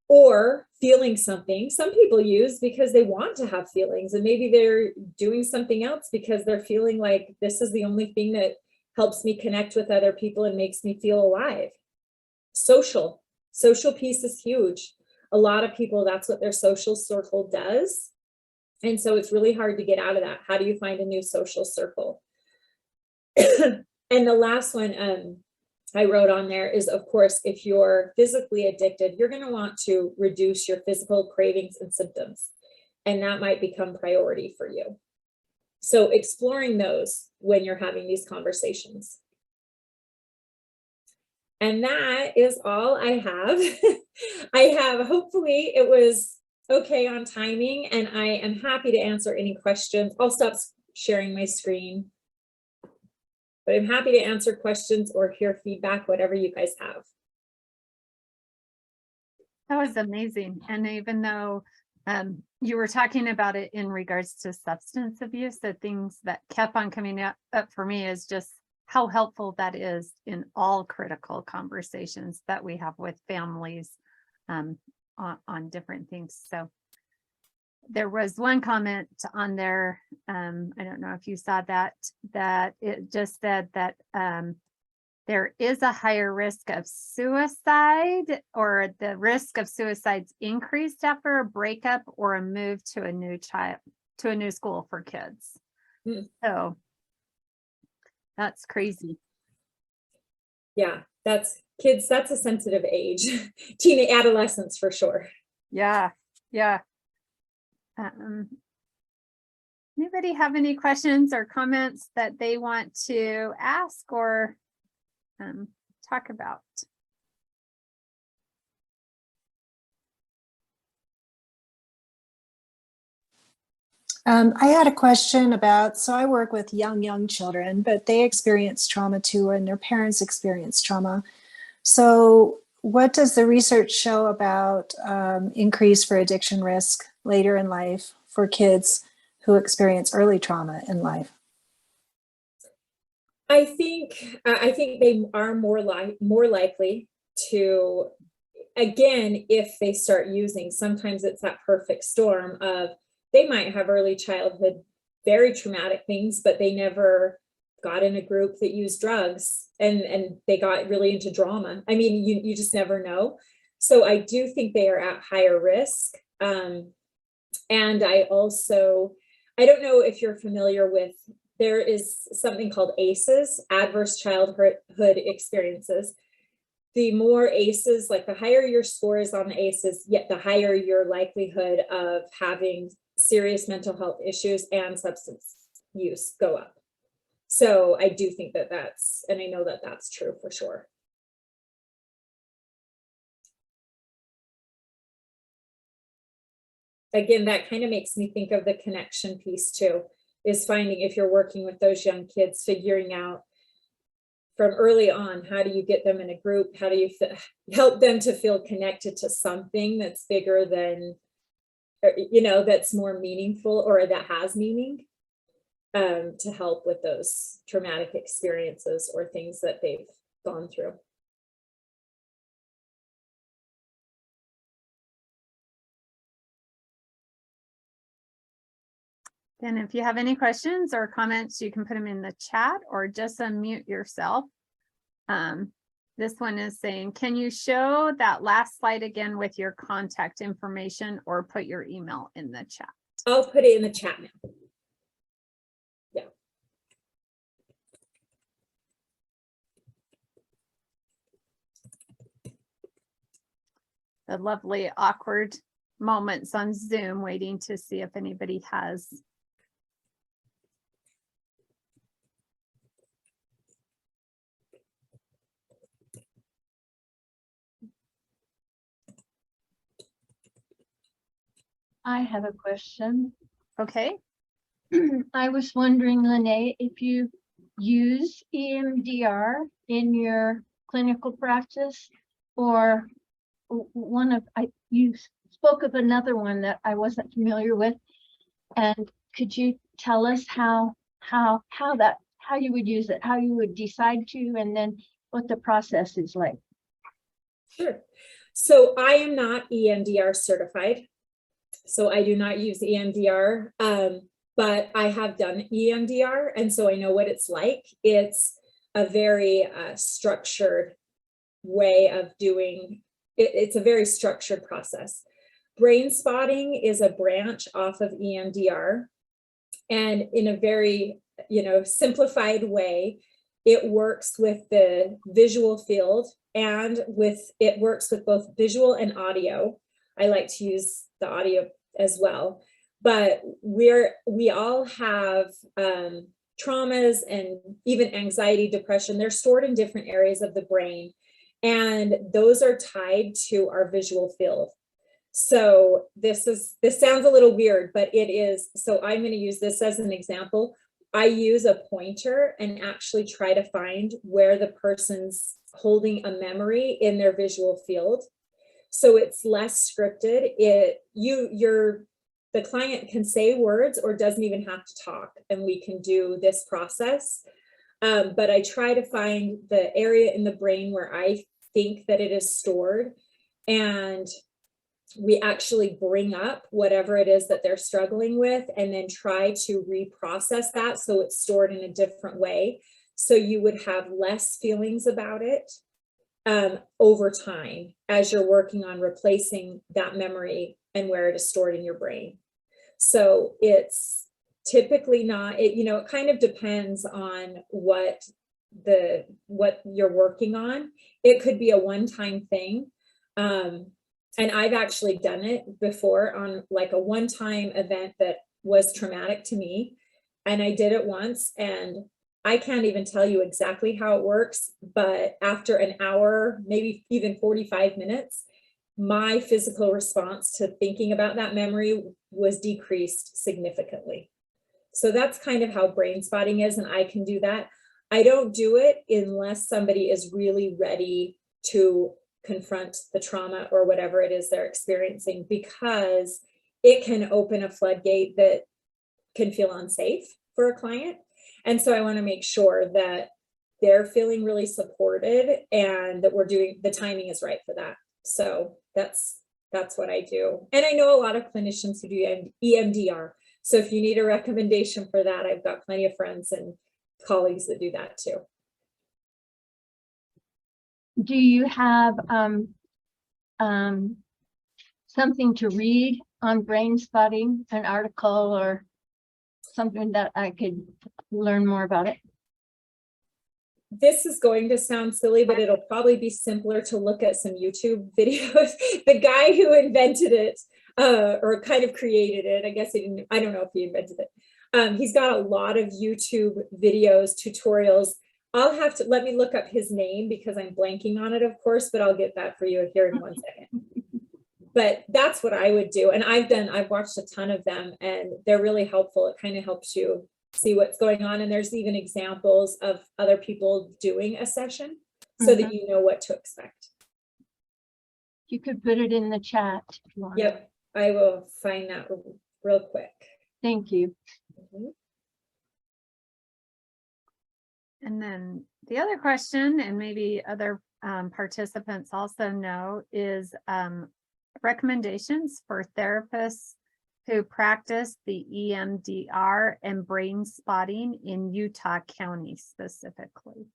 S2: or feeling something. Some people use because they want to have feelings, and maybe they're doing something else because they're feeling like this is the only thing that helps me connect with other people and makes me feel alive. Social piece is huge. A lot of people, that's what their social circle does. And so it's really hard to get out of that. How do you find a new social circle? And the last one I wrote on there is, of course, if you're physically addicted, you're going to want to reduce your physical cravings and symptoms, and that might become priority for you. So exploring those when you're having these conversations. And that is all I have. Hopefully it was okay on timing, and I am happy to answer any questions. I'll stop sharing my screen. But I'm happy to answer questions or hear feedback, whatever you guys have.
S1: That was amazing. And even though you were talking about it in regards to substance abuse, the things that kept on coming up for me is just how helpful that is in all critical conversations that we have with families on different things. So there was one comment on there, I don't know if you saw that it just said that there is a higher risk of suicide, or the risk of suicides increased after a breakup or a move to a new school for kids. So that's crazy.
S2: Yeah, that's kids, that's a sensitive age. Teen adolescents for sure.
S1: Yeah. Anybody have any questions or comments that they want to ask or talk about?
S4: I had a question about, so I work with young children, but they experience trauma too, and their parents experience trauma. So what does the research show about increase for addiction risk later in life for kids who experience early trauma in life?
S2: I think they are more likely to, again, if they start using, sometimes it's that perfect storm of they might have early childhood, very traumatic things, but they never got in a group that used drugs and they got really into drama. I mean, you just never know. So I do think they are at higher risk. And I don't know if you're familiar with, there is something called ACEs, Adverse Childhood Experiences. The more ACEs, like the higher your score is on the ACEs, yet the higher your likelihood of having serious mental health issues and substance use go up. So I do think that and I know that that's true for sure. Again, that kind of makes me think of the connection piece too, is finding, if you're working with those young kids, figuring out from early on, how do you get them in a group? How do you help them to feel connected to something that's bigger than, that's more meaningful or that has meaning, to help with those traumatic experiences or things that they've gone through.
S1: And if you have any questions or comments, you can put them in the chat or just unmute yourself. This one is saying, can you show that last slide again with your contact information or put your email in the chat?
S2: I'll put it in the chat now. Yeah.
S1: The lovely awkward moments on Zoom waiting to see if anybody has.
S5: I have a question.
S1: Okay.
S5: I was wondering, Lanae, if you use EMDR in your clinical practice, or you spoke of another one that I wasn't familiar with, and could you tell us how you would use it, how you would decide to, and then what the process is like?
S2: Sure. So I am not EMDR certified. So I do not use EMDR, but I have done EMDR, and so I know what it's like. It's a very structured way of doing it. It's a very structured process. Brain spotting is a branch off of EMDR, and in a very simplified way, it works with the visual field and it works with both visual and audio. I like to use the audio as well, but we all have traumas and even anxiety, depression. They're stored in different areas of the brain, and those are tied to our visual field. So this sounds a little weird, but it is. So I'm going to use this as an example. I use a pointer and actually try to find where the person's holding a memory in their visual field. So it's less scripted. The client can say words or doesn't even have to talk, and we can do this process. But I try to find the area in the brain where I think that it is stored, and we actually bring up whatever it is that they're struggling with and then try to reprocess that so it's stored in a different way. So you would have less feelings about it over time as you're working on replacing that memory and where it is stored in your brain. So it's typically not, it kind of depends on what you're working on. It could be a one-time thing. And I've actually done it before on like a one-time event that was traumatic to me. And I did it once, and I can't even tell you exactly how it works, but after an hour, maybe even 45 minutes, my physical response to thinking about that memory was decreased significantly. So that's kind of how brain spotting is, and I can do that. I don't do it unless somebody is really ready to confront the trauma or whatever it is they're experiencing, because it can open a floodgate that can feel unsafe for a client. And so I want to make sure that they're feeling really supported and that we're doing, the timing is right for that. So that's what I do. And I know a lot of clinicians who do EMDR. So if you need a recommendation for that, I've got plenty of friends and colleagues that do that too.
S5: Do you have something to read on brain spotting, an article or something that I could learn more about it?
S2: This is going to sound silly, but it'll probably be simpler to look at some YouTube videos. The guy who invented it, or kind of created it, I guess he didn't, I don't know if he invented it. He's got a lot of YouTube videos, tutorials. I'll have to, let me look up his name because I'm blanking on it, of course, but I'll get that for you here in 1 second. But that's what I would do. And I've watched a ton of them and they're really helpful. It kind of helps you see what's going on. And there's even examples of other people doing a session so that you know what to expect.
S5: You could put it in the chat if you want.
S2: Yep, I will find that real quick.
S5: Thank you.
S1: And then the other question, and maybe other participants also know, is recommendations for therapists who practice the EMDR and brain spotting in Utah County specifically.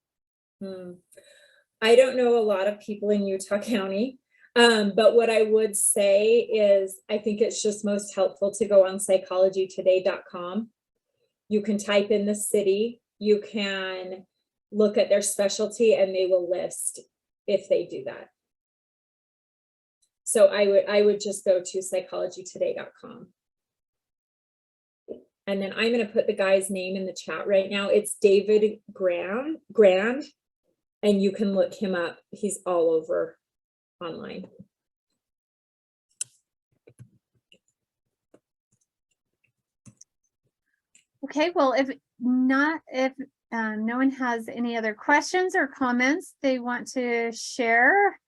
S2: I don't know a lot of people in Utah County, but what I would say is I think it's just most helpful to go on psychologytoday.com. You can type in the city, you can look at their specialty, and they will list if they do that. So I would just go to psychologytoday.com. And then I'm going to put the guy's name in the chat right now. It's David Grand, and you can look him up. He's all over online.
S1: Okay, well, if no one has any other questions or comments they want to share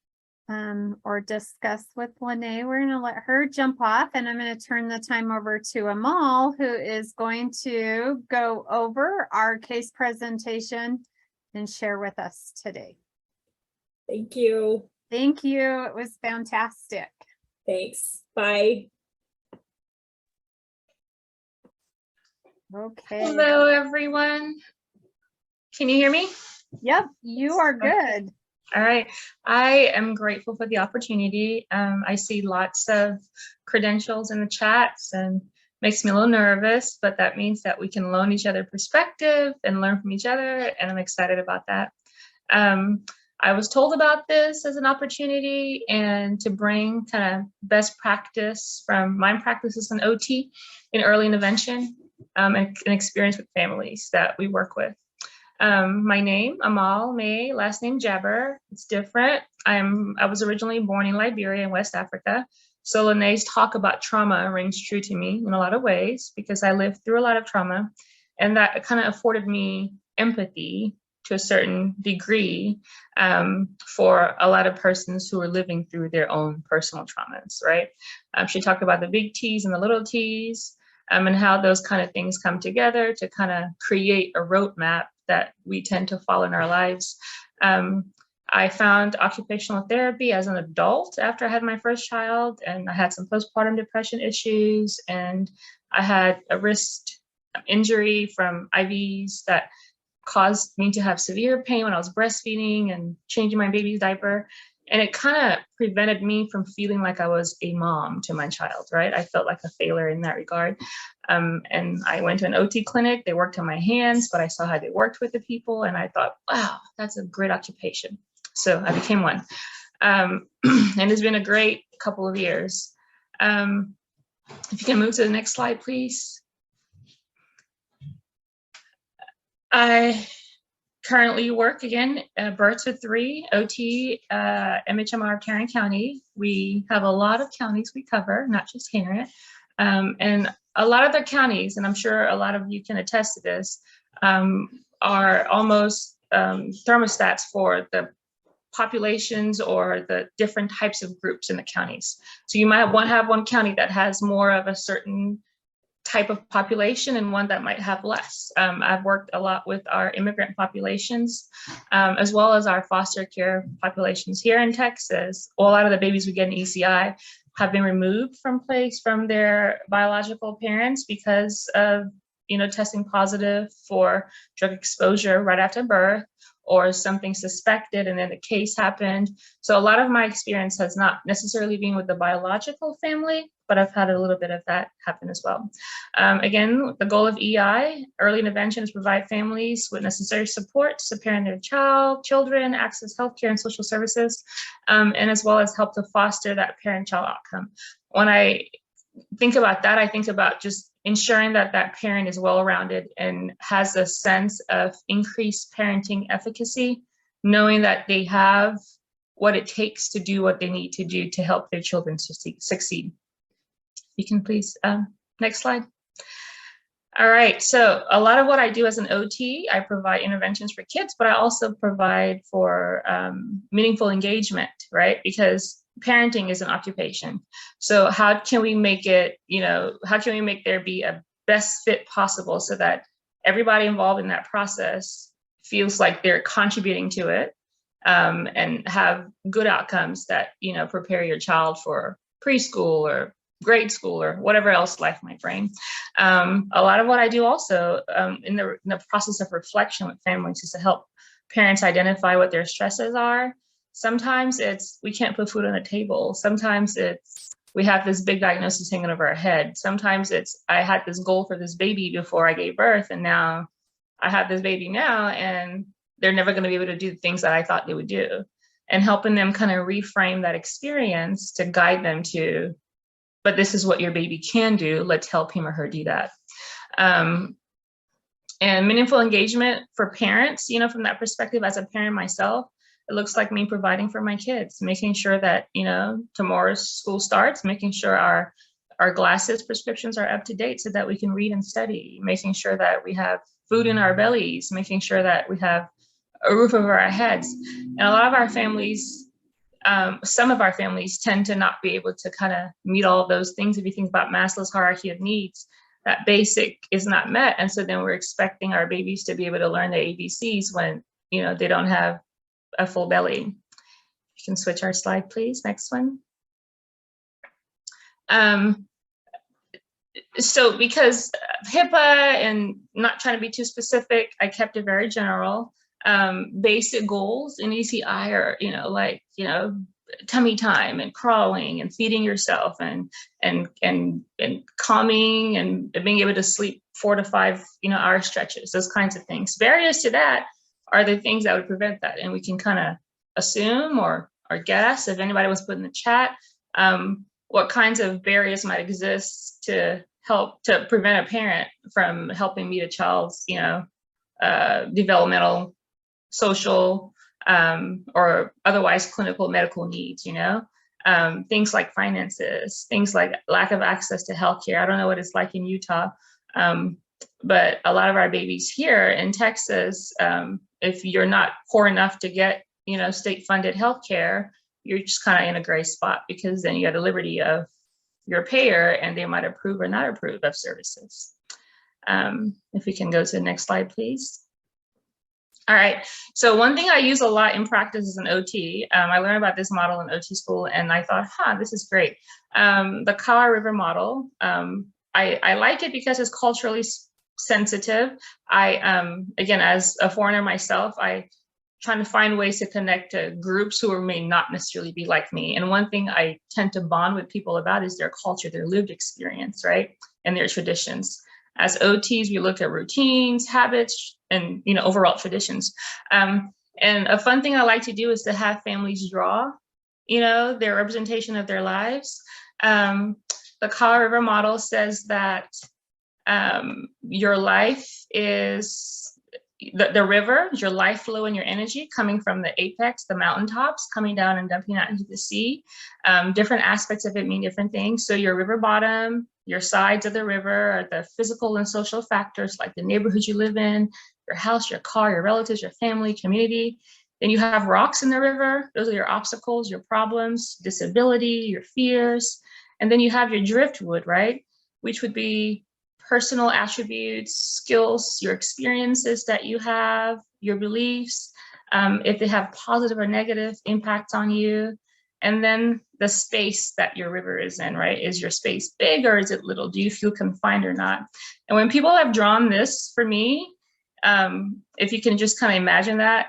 S1: or discuss with Lanae, we're going to let her jump off, and I'm going to turn the time over to Amal, who is going to go over our case presentation and share with us today.
S2: Thank you.
S1: Thank you. It was fantastic.
S2: Thanks. Bye.
S1: Okay.
S6: Hello, everyone. Can you hear me?
S1: Yep, you are good.
S6: All right. I am grateful for the opportunity. I see lots of credentials in the chats and makes me a little nervous, but that means that we can loan each other perspective and learn from each other, and I'm excited about that. I was told about this as an opportunity and to bring kind of best practice from my practices in OT in early intervention and an experience with families that we work with. My name, Amal May, last name Jabber. It's different. I was originally born in Liberia in West Africa. So Lanae's talk about trauma rings true to me in a lot of ways because I lived through a lot of trauma, and that kind of afforded me empathy to a certain degree for a lot of persons who are living through their own personal traumas, right? She talked about the big T's and the little T's and how those kind of things come together to kind of create a roadmap that we tend to follow in our lives. I found occupational therapy as an adult after I had my first child, and I had some postpartum depression issues, and I had a wrist injury from IVs that caused me to have severe pain when I was breastfeeding and changing my baby's diaper. And it kind of prevented me from feeling like I was a mom to my child, right? I felt like a failure in that regard. And I went to an OT clinic. They worked on my hands, but I saw how they worked with the people. And I thought, wow, that's a great occupation. So I became one. And it's been a great couple of years. If you can move to the next slide, please. I currently work again, birth to 3, OT, MHMR, Tarrant County. We have a lot of counties we cover, not just Tarrant. And a lot of the counties, and I'm sure a lot of you can attest to this, are almost thermostats for the populations or the different types of groups in the counties. So you might have one county that has more of a certain type of population and one that might have less. I've worked a lot with our immigrant populations, as well as our foster care populations here in Texas. A lot of the babies we get in ECI have been removed from their biological parents because of, testing positive for drug exposure right after birth, or something suspected and then the case happened. So a lot of my experience has not necessarily been with the biological family, but I've had a little bit of that happen as well. Again, the goal of EI, early intervention, is provide families with necessary support to parent their children, access healthcare and social services, and as well as help to foster that parent-child outcome. When I think about that, I think about just ensuring that that parent is well-rounded and has a sense of increased parenting efficacy, knowing that they have what it takes to do what they need to do to help their children succeed. You can please, next slide. All right, so a lot of what I do as an OT, I provide interventions for kids, but I also provide for meaningful engagement, right? Because parenting is an occupation. So how can we make it, how can we make there be a best fit possible so that everybody involved in that process feels like they're contributing to it, and have good outcomes that, prepare your child for preschool or grade school or whatever else life might bring. A lot of what I do also in the process of reflection with families is to help parents identify what their stresses are. Sometimes it's we can't put food on the table. Sometimes it's we have this big diagnosis hanging over our head. Sometimes it's I had this goal for this baby before I gave birth, and now I have this baby now, and they're never going to be able to do the things that I thought they would do. And helping them kind of reframe that experience to guide them to, but this is what your baby can do. Let's help him or her do that. And meaningful engagement for parents, from that perspective, as a parent myself, it looks like me providing for my kids, making sure that, tomorrow's school starts, making sure our glasses prescriptions are up to date so that we can read and study, making sure that we have food in our bellies, making sure that we have a roof over our heads. And a lot of our families, some of our families tend to not be able to kind of meet all of those things. If you think about Maslow's hierarchy of needs, that basic is not met. And so then we're expecting our babies to be able to learn the ABCs when, they don't have a full belly. You can switch our slide, please. Next one. So because HIPAA and not trying to be too specific, I kept it very general. Basic goals in ECI are, tummy time and crawling and feeding yourself and calming and being able to sleep 4 to 5, hour stretches, those kinds of things. Barriers to that are the things that would prevent that. And we can kind of assume or guess, if anybody was put in the chat, what kinds of barriers might exist to help to prevent a parent from helping meet a child's, developmental, social, or otherwise clinical medical needs, things like finances, things like lack of access to healthcare. I don't know what it's like in Utah, but a lot of our babies here in Texas, if you're not poor enough to get, state-funded healthcare, you're just kind of in a gray spot, because then you have the liberty of your payer and they might approve or not approve of services. If we can go to the next slide, please. All right, so one thing I use a lot in practice as an OT, I learned about this model in OT school and I thought, this is great. The Kawa River model, I like it because it's culturally sensitive. Again, as a foreigner myself, I trying to find ways to connect to groups who may not necessarily be like me. And one thing I tend to bond with people about is their culture, their lived experience, right? And their traditions. As OTs, we look at routines, habits, and overall traditions. And a fun thing I like to do is to have families draw, their representation of their lives. The Kawa River model says that your life is the river, your life flow and your energy coming from the apex, the mountaintops, coming down and dumping out into the sea. Different aspects of it mean different things. So your river bottom, your sides of the river are the physical and social factors like the neighborhood you live in, your house, your car, your relatives, your family, community. Then you have rocks in the river. Those are your obstacles, your problems, disability, your fears. And then you have your driftwood, right? Which would be personal attributes, skills, your experiences that you have, your beliefs, if they have positive or negative impacts on you. And then the space that your river is in, right? Is your space big or is it little? Do you feel confined or not? And when people have drawn this for me, if you can just kind of imagine that,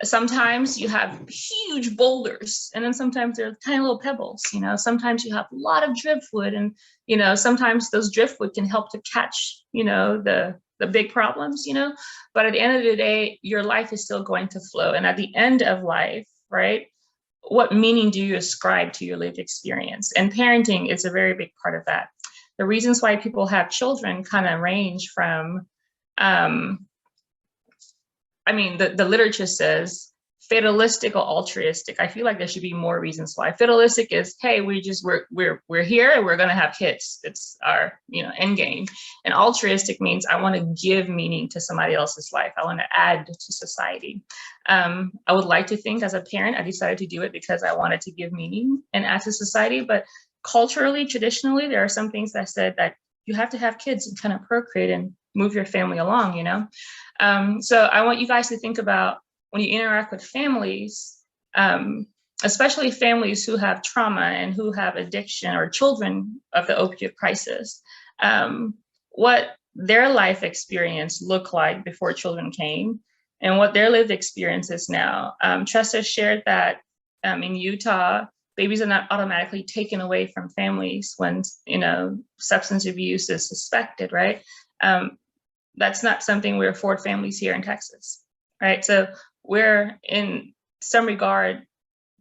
S6: sometimes you have huge boulders and then sometimes they're tiny little pebbles, you know, sometimes you have a lot of driftwood and, you know, sometimes those driftwood can help to catch, you know, the big problems, you know, but at the end of the day, your life is still going to flow. And at the end of life, right, what meaning do you ascribe to your lived experience? And parenting is a very big part of that. The reasons why people have children kind of range from, I mean, the literature says fatalistic or altruistic. I feel like there should be more reasons why. Fatalistic is, hey, we're here and we're gonna have kids. It's our, you know, end game. And altruistic means I want to give meaning to somebody else's life. I want to add to society. I would like to think as a parent, I decided to do it because I wanted to give meaning and add to society. But culturally, traditionally, there are some things that said that you have to have kids and kind of procreate and move your family along, you know? So I want you guys to think about when you interact with families, especially families who have trauma and who have addiction or children of the opioid crisis, what their life experience looked like before children came and what their lived experience is now. Tressa shared that in Utah, babies are not automatically taken away from families when, you know, substance abuse is suspected, right? That's not something we afford families here in Texas, right? So we're in some regard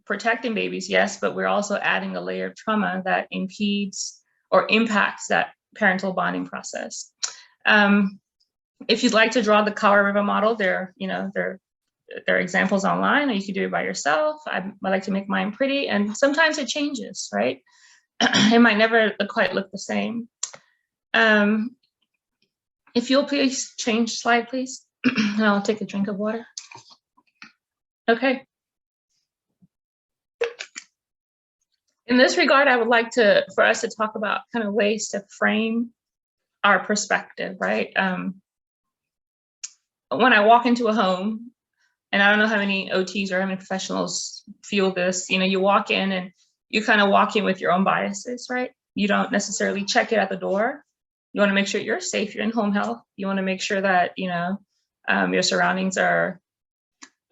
S6: protecting babies, yes, but we're also adding a layer of trauma that impedes or impacts that parental bonding process. If you'd like to draw the Colorado River model, there are examples online, or you can do it by yourself. I like to make mine pretty, and sometimes it changes, right? It might never quite look the same. If you'll please change slide, please, and I'll take a drink of water. Okay. In this regard, I would like for us to talk about kind of ways to frame our perspective, right? When I walk into a home, and I don't know how many OTs or how many professionals feel this, you know, you walk in and you kind of walk in with your own biases, right? You don't necessarily check it at the door. You want to make sure you're safe, you're in home health. You want to make sure that, you know, your surroundings are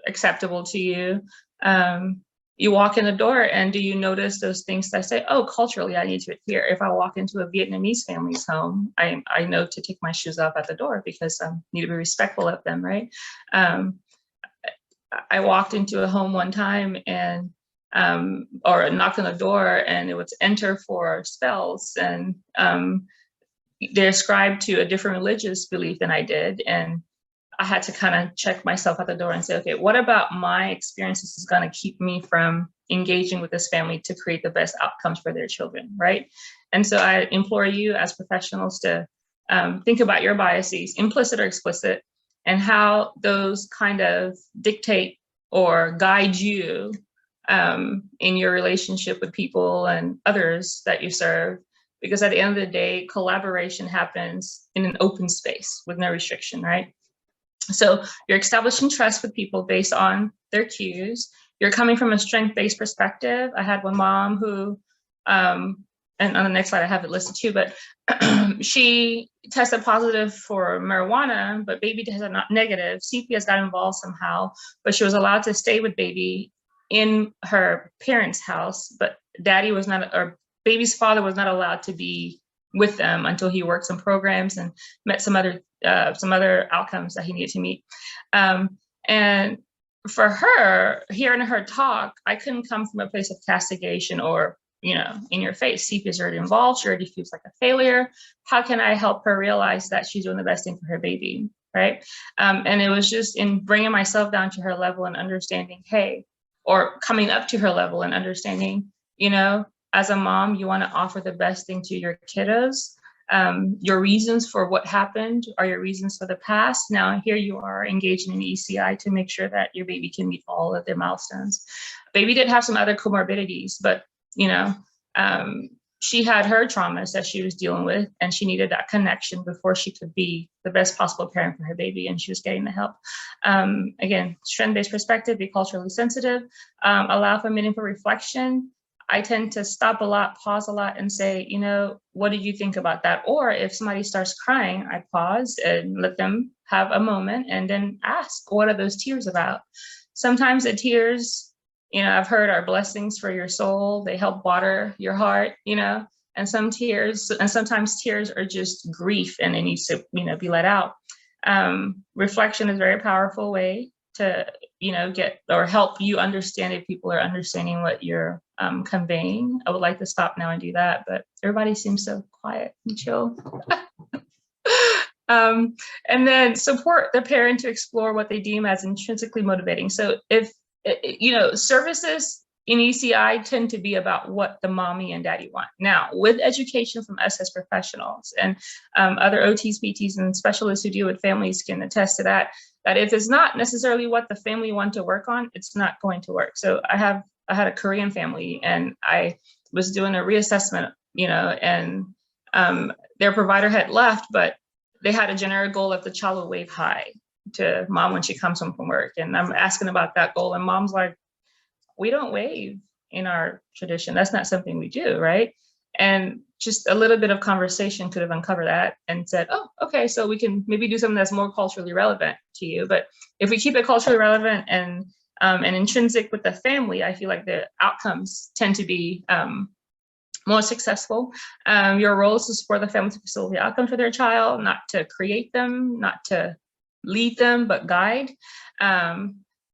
S6: acceptable to you. You walk in the door and do you notice those things that say, oh, culturally, I need to adhere. If I walk into a Vietnamese family's home, I know to take my shoes off at the door because I need to be respectful of them, right? I walked into a home one time and or knocked on the door and it was enter for spells, and they ascribed to a different religious belief than I did. And I had to kind of check myself at the door and say, okay, what about my experiences is going to keep me from engaging with this family to create the best outcomes for their children, right? And so I implore you as professionals to think about your biases, implicit or explicit, and how those kind of dictate or guide you in your relationship with people and others that you serve. Because at the end of the day, collaboration happens in an open space with no restriction, right? So you're establishing trust with people based on their cues. You're coming from a strength-based perspective. I had one mom who, and on the next slide I have it listed too, but she tested positive for marijuana, but baby tested not negative. CPS got involved somehow, but she was allowed to stay with baby in her parents' house, but daddy was not, or baby's father was not allowed to be with them until he worked some programs and met some other outcomes that he needed to meet. And for her, hearing her talk, I couldn't come from a place of castigation or, you know, in your face. CP is already involved. She already feels like a failure. How can I help her realize that she's doing the best thing for her baby, right? And it was just in bringing myself down to her level and understanding, hey, or coming up to her level and understanding, you know, as a mom, you want to offer the best thing to your kiddos. Your reasons for what happened are your reasons for the past. Now here you are engaging in ECI to make sure that your baby can meet all of their milestones. Baby did have some other comorbidities, but you know, she had her traumas that she was dealing with, and she needed that connection before she could be the best possible parent for her baby, and she was getting the help. Again, strength-based perspective, be culturally sensitive, allow for meaningful reflection. I tend to stop a lot, pause a lot, and say, you know, what did you think about that? Or if somebody starts crying, I pause and let them have a moment and then ask, what are those tears about? Sometimes the tears, you know, I've heard are blessings for your soul. They help water your heart, you know, and sometimes tears are just grief and it needs to, you know, be let out. Reflection is a very powerful way to, you know, get or help you understand if people are understanding what you're conveying. I would like to stop now and do that, but everybody seems so quiet and chill. And then support the parent to explore what they deem as intrinsically motivating. So if, you know, services in ECI tend to be about what the mommy and daddy want. Now, with education from us as professionals and other OTs, PTs, and specialists who deal with families can attest to that, that if it's not necessarily what the family want to work on, it's not going to work. So I had a Korean family, and I was doing a reassessment, you know, and their provider had left, but they had a generic goal of the child will wave hi to mom when she comes home from work. And I'm asking about that goal, and mom's like, we don't wave in our tradition. That's not something we do, right? And just a little bit of conversation could have uncovered that and said, oh, okay, so we can maybe do something that's more culturally relevant to you. But if we keep it culturally relevant and intrinsic with the family, I feel like the outcomes tend to be more successful. Your role is to support the family to facilitate outcomes for their child, not to create them, not to lead them, but guide.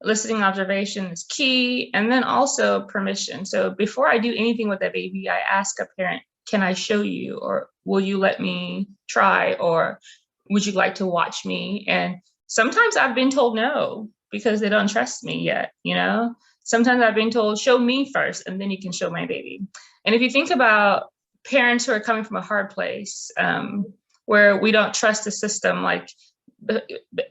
S6: Listening observation is key. And then also permission. So before I do anything with that baby, I ask a parent, can I show you, or will you let me try, or would you like to watch me? And sometimes I've been told no, because they don't trust me yet, you know? Sometimes I've been told, show me first, and then you can show my baby. And if you think about parents who are coming from a hard place, where we don't trust the system, like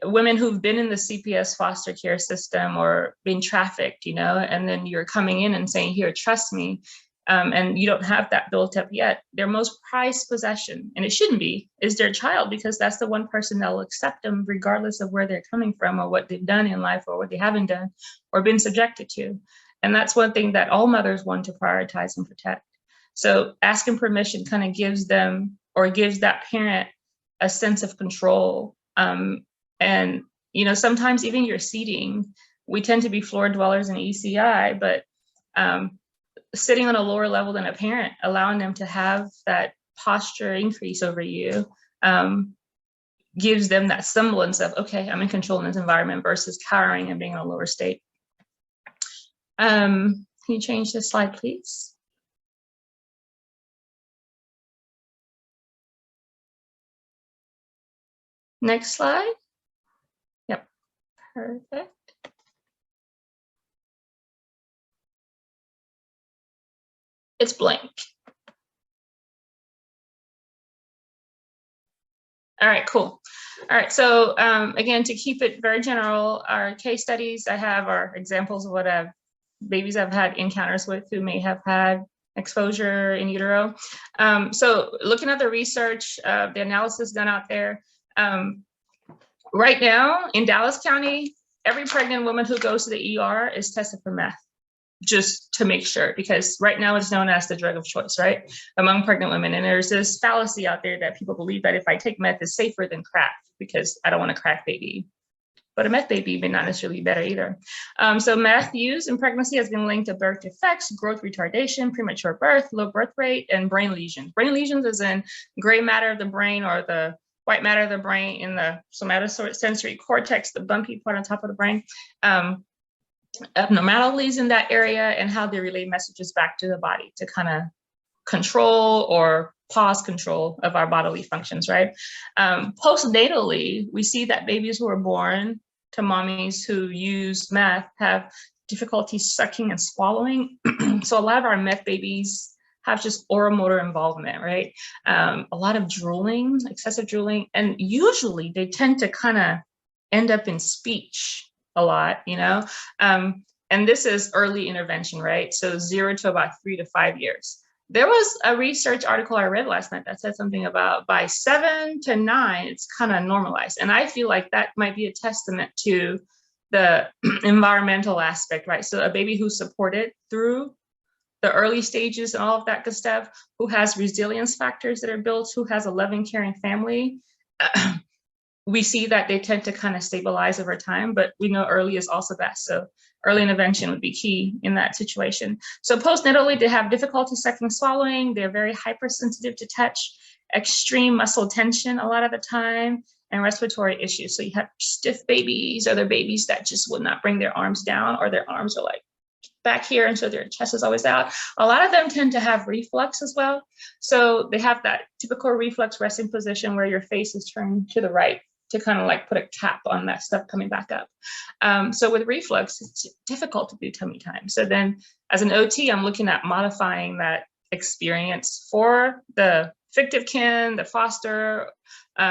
S6: women who've been in the CPS foster care system or been trafficked, you know, and then you're coming in and saying, here, trust me. And you don't have that built up yet. Their most prized possession, and it shouldn't be, is their child, because that's the one person that will accept them regardless of where they're coming from or what they've done in life or what they haven't done or been subjected to. And that's one thing that all mothers want to prioritize and protect. So asking permission kind of gives them, or gives that parent, a sense of control. And, you know, sometimes even your seating, we tend to be floor dwellers in ECI, but sitting on a lower level than a parent, allowing them to have that posture increase over you, gives them that semblance of, okay, I'm in control in this environment, versus cowering and being in a lower state. Can you change this slide, please? Next slide. Yep, perfect. It's blank. All right, cool. All right, so again, to keep it very general, our case studies I have are examples of what babies I've had encounters with who may have had exposure in utero. So looking at the research, the analysis done out there, right now in Dallas County, every pregnant woman who goes to the ER is tested for meth, just to make sure, because right now it's known as the drug of choice, right, among pregnant women. And there's this fallacy out there that people believe that if I take meth, it's safer than crack, because I don't want a crack baby. But a meth baby may not necessarily be better either. So meth use in pregnancy has been linked to birth defects, growth retardation, premature birth, low birth rate, and brain lesions. Brain lesions is in gray matter of the brain, or the white matter of the brain in the somatosensory cortex, the bumpy part on top of the brain. Abnormalities in that area and how they relay messages back to the body to kind of control or pause control of our bodily functions, right? Postnatally, we see that babies who are born to mommies who use meth have difficulty sucking and swallowing. So a lot of our meth babies have just oral motor involvement, right? A lot of drooling, excessive drooling, and usually they tend to kind of end up in speech a lot, you know? And this is early intervention, right? So 0 to about 3 to 5 years. There was a research article I read last night that said something about by 7 to 9, it's kind of normalized. And I feel like that might be a testament to the environmental aspect, right? So a baby who's supported through the early stages and all of that good stuff, who has resilience factors that are built, who has a loving, caring family, we see that they tend to kind of stabilize over time, but we know early is also best. So early intervention would be key in that situation. So postnatally, they have difficulty sucking, swallowing. They're very hypersensitive to touch, extreme muscle tension a lot of the time, and respiratory issues. So you have stiff babies, or they're babies that just would not bring their arms down, or their arms are like back here, and so their chest is always out. A lot of them tend to have reflux as well. So they have that typical reflex resting position where your face is turned to the right to kind of like put a cap on that stuff coming back up. So with reflux, it's difficult to do tummy time. So then as an OT, I'm looking at modifying that experience for the fictive kin, the foster,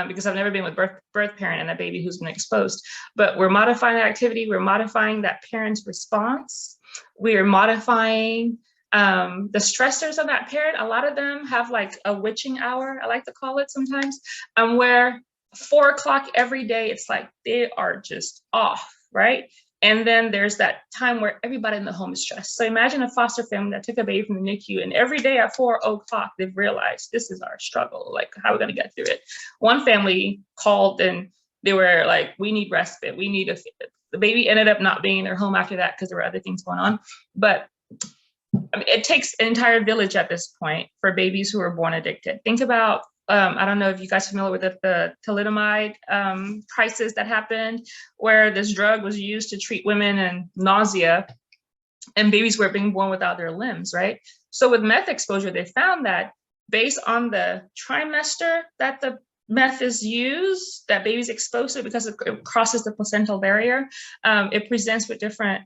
S6: because I've never been with birth parent and a baby who's been exposed, but we're modifying that activity. We're modifying that parent's response. We're modifying the stressors of that parent. A lot of them have like a witching hour, I like to call it sometimes, where 4 o'clock every day, it's like they are just off, right? And then there's that time where everybody in the home is stressed. So imagine a foster family that took a baby from the NICU, and every day at 4 o'clock, they've realized this is our struggle. Like, how are we going to get through it? One family called and they were like, we need respite. We need the baby ended up not being in their home after that because there were other things going on. But I mean, it takes an entire village at this point for babies who are born addicted. Think about, I don't know if you guys are familiar with the thalidomide crisis that happened, where this drug was used to treat women and nausea, and babies were being born without their limbs, right? So with meth exposure, they found that based on the trimester that the meth is used, that baby's exposed to it because it crosses the placental barrier, it presents with different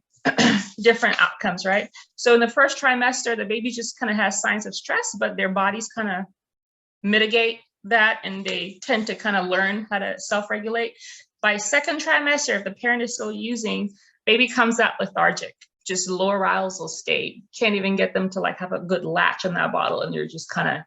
S6: outcomes, right? So in the first trimester, the baby just kind of has signs of stress, but their bodies kind of mitigate that, and they tend to kind of learn how to self-regulate. By second trimester, if the parent is still using, baby comes out lethargic, just low arousal state, can't even get them to like have a good latch on that bottle, and you're just kind of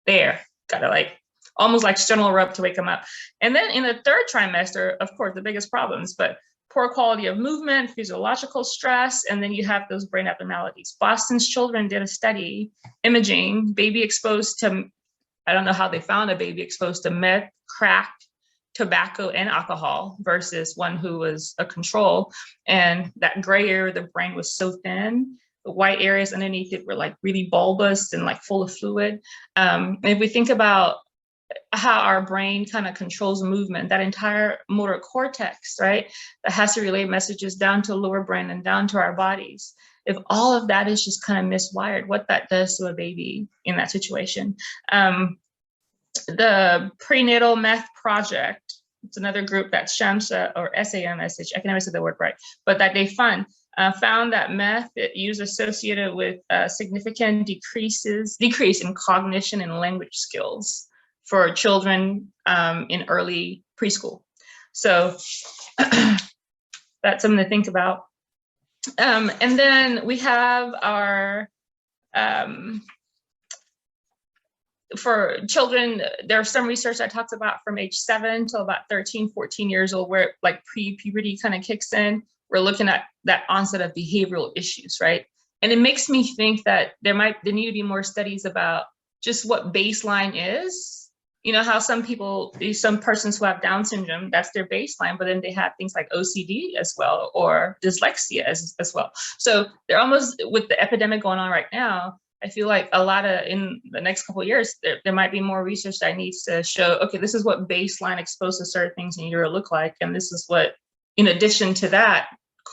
S6: there, gotta like almost like sternal rub to wake them up. And then in the third trimester, of course, the biggest problems, but poor quality of movement, physiological stress, and then you have those brain abnormalities. Boston's children did a study, imaging, baby exposed to, I don't know how they found a baby exposed to meth, crack, tobacco, and alcohol versus one who was a control. And that gray area of the brain was so thin. The white areas underneath it were like really bulbous and like full of fluid. And if we think about how our brain kind of controls movement, that entire motor cortex, right, that has to relay messages down to lower brain and down to our bodies. If all of that is just kind of miswired, what that does to a baby in that situation. The Prenatal Meth Project, it's another group that SHAMSA or SAMSH, I can never say the word right, but that they fund, found that meth use associated with significant decrease in cognition and language skills for children in early preschool. So that's something to think about. And then we have our, for children, there's some research that talks about from age 7 till about 13, 14 years old, where like pre-puberty kind of kicks in. We're looking at that onset of behavioral issues, right? And it makes me think that there need to be more studies about just what baseline is. You know how some persons who have Down syndrome, that's their baseline, but then they have things like OCD as well, or dyslexia as well. So they're almost, with the epidemic going on right now, I feel like a lot of, in the next couple of years, there might be more research that needs to show, okay, this is what baseline exposed to certain things in utero look like. And this is what, in addition to that,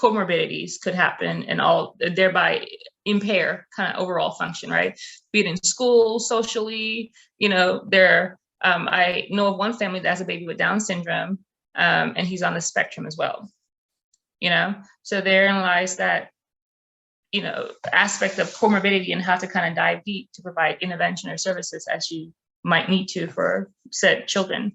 S6: comorbidities could happen and all thereby impair kind of overall function, right? Be it in school, socially, you know, I know of one family that has a baby with Down syndrome, and he's on the spectrum as well, you know? So therein lies that, you know, aspect of comorbidity and how to kind of dive deep to provide intervention or services as you might need to for said children.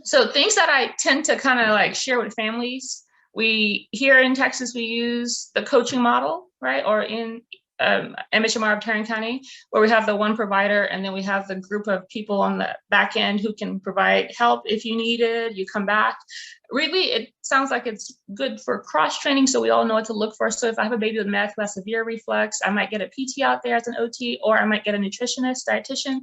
S6: So things that I tend to kind of like share with families, here in Texas, we use the coaching model, right? Or in MHMR of Tarrant County, where we have the one provider, and then we have the group of people on the back end who can provide help if you need it, you come back. Really, it sounds like it's good for cross training, so we all know what to look for. So if I have a baby with meth who has severe reflux, I might get a PT out there as an OT, or I might get a nutritionist, dietitian,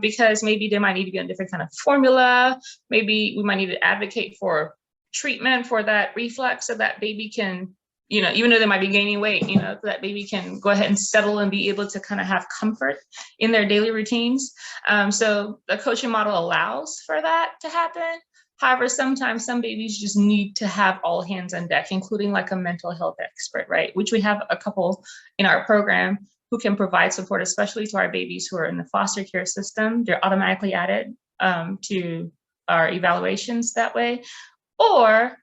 S6: because maybe they might need to be on a different kind of formula. Maybe we might need to advocate for treatment for that reflux so that baby can, you know, even though they might be gaining weight, you know, so that baby can go ahead and settle and be able to kind of have comfort in their daily routines. So the coaching model allows for that to happen. However, sometimes some babies just need to have all hands on deck, including like a mental health expert, right? Which we have a couple in our program who can provide support, especially to our babies who are in the foster care system. They're automatically added to our evaluations that way. Or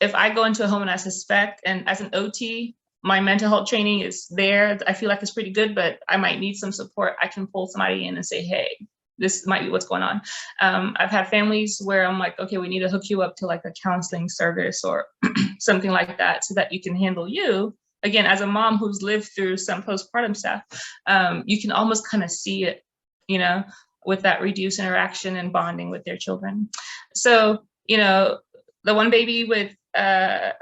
S6: if I go into a home and I suspect, and as an OT, my mental health training is there, I feel like it's pretty good, but I might need some support, I can pull somebody in and say, hey, this might be what's going on. I've had families where I'm like, okay, we need to hook you up to like a counseling service or something like that so that you can handle you. Again, as a mom who's lived through some postpartum stuff, you can almost kind of see it, you know, with that reduced interaction and bonding with their children. So, you know, the one baby with the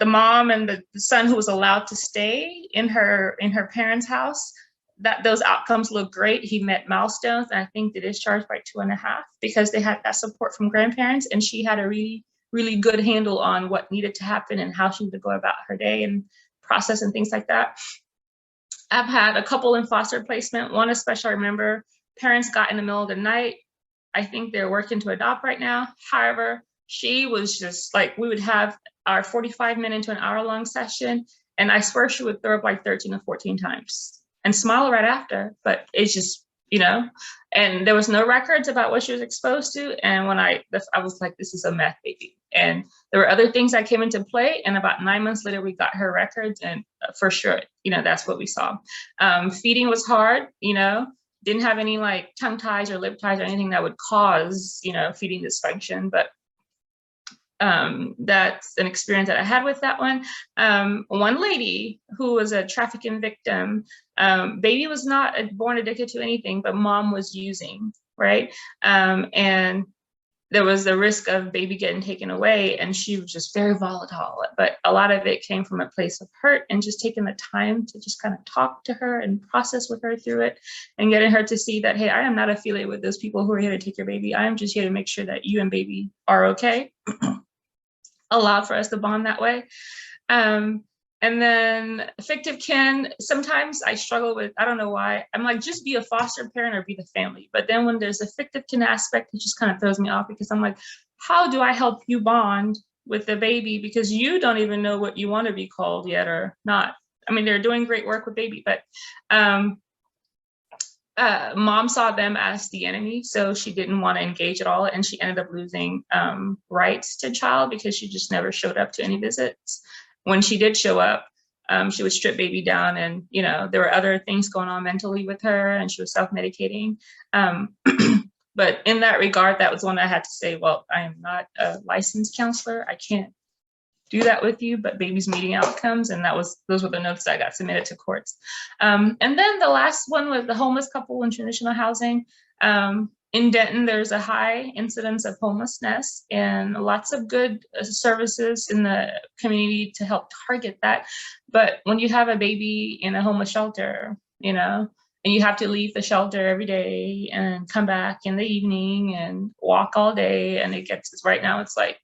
S6: mom and the son who was allowed to stay in her parents' house, that those outcomes look great. He met milestones, and I think they discharged by 2.5 because they had that support from grandparents, and she had a really, really good handle on what needed to happen and how she would go about her day and process and things like that. I've had a couple in foster placement. One especially, I remember parents got in the middle of the night. I think they're working to adopt right now. However, she was just like, we would have our 45-minute to an hour-long session, and I swear she would throw up like 13 or 14 times and smile right after. But it's just, you know, and there was no records about what she was exposed to. And when I was like, this is a meth baby. And there were other things that came into play. And about 9 months later, we got her records, and for sure, you know, that's what we saw. Feeding was hard, you know. Didn't have any like tongue ties or lip ties or anything that would cause, you know, feeding dysfunction, but that's an experience that I had with that one. One lady who was a trafficking victim, baby was not born addicted to anything, but mom was using, right? And there was the risk of baby getting taken away, and she was just very volatile. But a lot of it came from a place of hurt, and just taking the time to just kind of talk to her and process with her through it, and getting her to see that, hey, I am not affiliated with those people who are here to take your baby. I am just here to make sure that you and baby are okay. Allowed for us to bond that way. And then fictive kin, sometimes I struggle with, I don't know why. I'm like, just be a foster parent or be the family. But then when there's a fictive kin aspect, it just kind of throws me off, because I'm like, how do I help you bond with the baby? Because you don't even know what you want to be called yet or not. I mean, they're doing great work with baby, but mom saw them as the enemy, so she didn't want to engage at all, and she ended up losing rights to child because she just never showed up to any visits. When she did show up, she would strip baby down, and you know, there were other things going on mentally with her, and she was self-medicating. But in that regard, that was one I had to say, well, I am not a licensed counselor. I can't do that with you, but baby's meeting outcomes. And those were the notes that got submitted to courts. And then the last one was the homeless couple in transitional housing. In Denton, there's a high incidence of homelessness, and lots of good services in the community to help target that. But when you have a baby in a homeless shelter, you know, and you have to leave the shelter every day and come back in the evening and walk all day, and right now it's like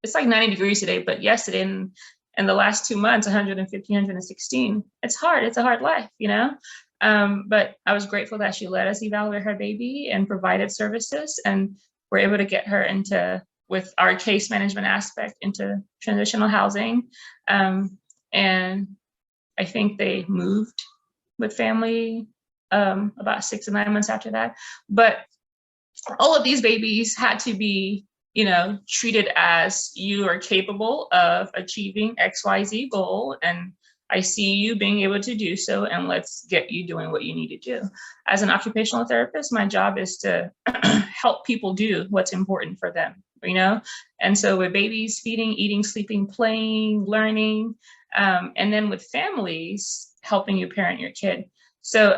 S6: 90 degrees today, but yesterday and the last 2 months, 115, 116. It's hard. It's a hard life, you know? But I was grateful that she let us evaluate her baby and provided services. And we're able to get her into, with our case management aspect, into transitional housing. And I think they moved with family about 6 to 9 months after that. But all of these babies had to be, you know, treated as you are capable of achieving XYZ goal, and I see you being able to do so, and let's get you doing what you need to do. As an occupational therapist, my job is to help people do what's important for them, you know? And so with babies, feeding, eating, sleeping, playing, learning, and then with families, helping you parent your kid. So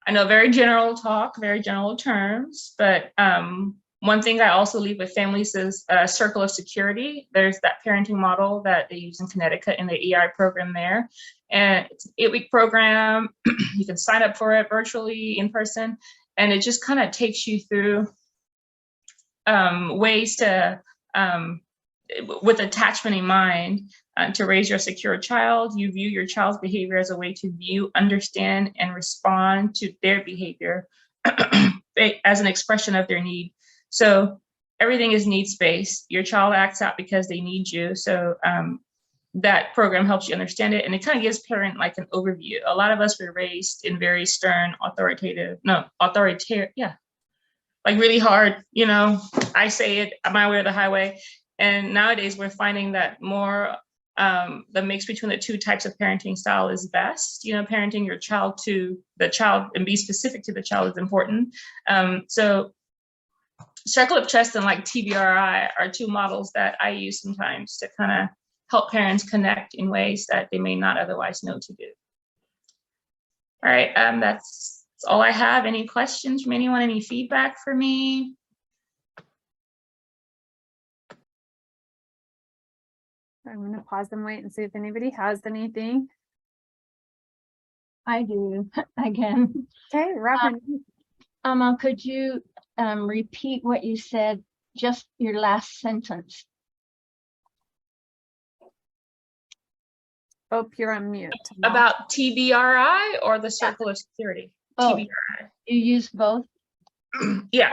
S6: I know very general talk, very general terms, but one thing I also leave with families is a circle of security. There's that parenting model that they use in Connecticut in the EI program there. And it's an 8-week program. You can sign up for it virtually, in person. And it just kind of takes you through ways to, with attachment in mind, to raise your secure child. You view your child's behavior as a way to view, understand, and respond to their behavior as an expression of their need. So everything is needs-based. Your child acts out because they need you. So that program helps you understand it. And it kind of gives parent like an overview. A lot of us were raised in very stern, authoritarian, like really hard, you know, I say it my way or the highway. And nowadays we're finding that more the mix between the two types of parenting style is best. You know, parenting your child to the child and be specific to the child is important. So circle of trust and like TBRI are two models that I use sometimes to kind of help parents connect in ways that they may not otherwise know to do. All right, that's all I have. Any questions from anyone? Any feedback for me?
S1: I'm going to pause and wait and see if anybody has anything.
S5: I do again.
S1: Okay, Robin.
S5: Could you repeat what you said, just your last sentence?
S1: Oh, you're on mute.
S6: About TBRI or the circle of security?
S5: Oh,
S6: TBRI.
S5: you use both?
S6: Yeah.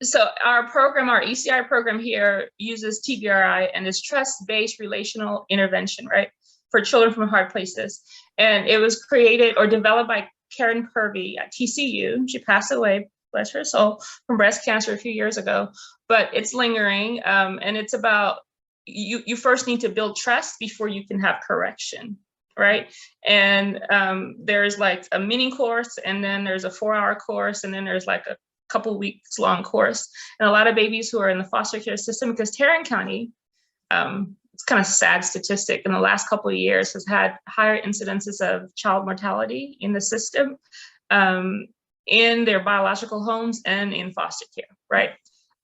S6: So our program, our ECI program here uses TBRI and is trust-based relational intervention, right? For children from hard places. And it was created or developed by Karen Purvey at TCU. She passed away, bless her soul, from breast cancer a few years ago, but it's lingering. And it's about, you first need to build trust before you can have correction, right? And there's like a mini course, and then there's a 4-hour course, and then there's like a couple weeks long course. And a lot of babies who are in the foster care system, because Tarrant County, it's kind of sad statistic, in the last couple of years has had higher incidences of child mortality in the system, in their biological homes and in foster care, right?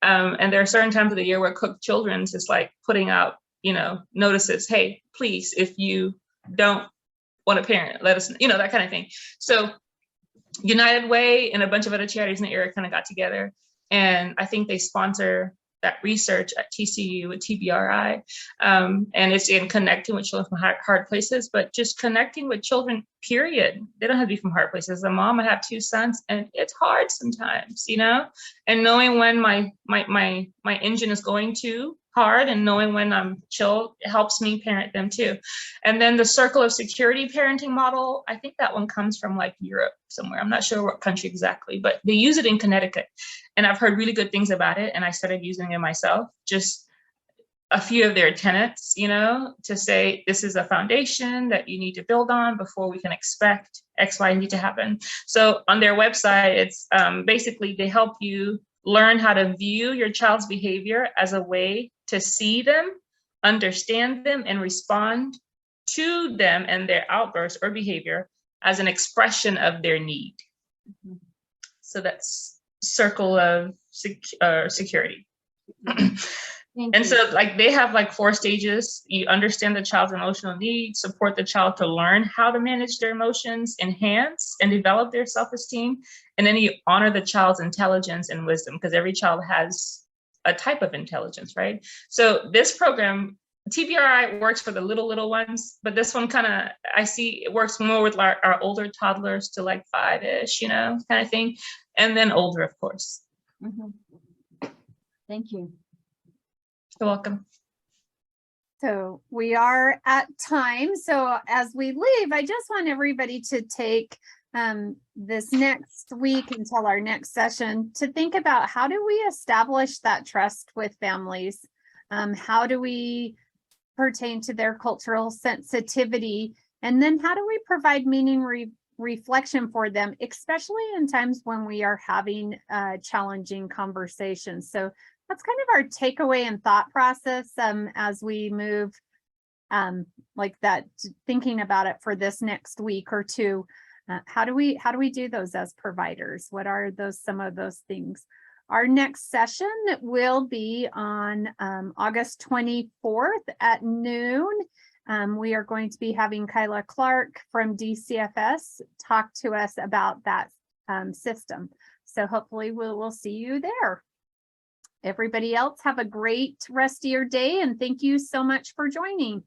S6: And there are certain times of the year where Cook Children's is like putting out, you know, notices, hey, please, if you don't want a parent, let us know, you know, that kind of thing. So United Way and a bunch of other charities in the area kind of got together, and I think they sponsor that research at TCU with TBRI, and it's in connecting with children from hard places, but just connecting with children, period. They don't have to be from hard places. As a mom, I have 2 sons, and it's hard sometimes, you know, and knowing when my engine is going too hard and knowing when I'm chill helps me parent them too. And then the circle of security parenting model, I think that one comes from like Europe somewhere. I'm not sure what country exactly, but they use it in Connecticut. And I've heard really good things about it. And I started using it myself, just a few of their tenets, you know, to say, this is a foundation that you need to build on before we can expect X, Y, and Z to happen. So on their website, it's basically they help you learn how to view your child's behavior as a way to see them, understand them, and respond to them and their outbursts or behavior as an expression of their need. Mm-hmm. So that's circle of security. And so like they have like 4 stages. You understand the child's emotional needs, support the child to learn how to manage their emotions, enhance and develop their self-esteem. And then you honor the child's intelligence and wisdom, because every child has a type of intelligence, right? So this program, TBRI, works for the little ones, but this one kind of, I see it works more with our older toddlers to like 5-ish, you know, kind of thing. and then older, of course.
S5: Mhm. Thank you.
S6: You're welcome.
S1: So we are at time. So as we leave, I just want everybody to take this next week until our next session to think about, how do we establish that trust with families? How do we pertain to their cultural sensitivity? And then how do we provide meaning reflection for them, especially in times when we are having challenging conversations? So that's kind of our takeaway and thought process as we move like that, thinking about it for this next week or two. How do we do those as providers? What are some of those things? Our next session will be on August 24th at noon. We are going to be having Kyla Clark from DCFS talk to us about that system. So hopefully we'll see you there. Everybody else, have a great rest of your day, and thank you so much for joining.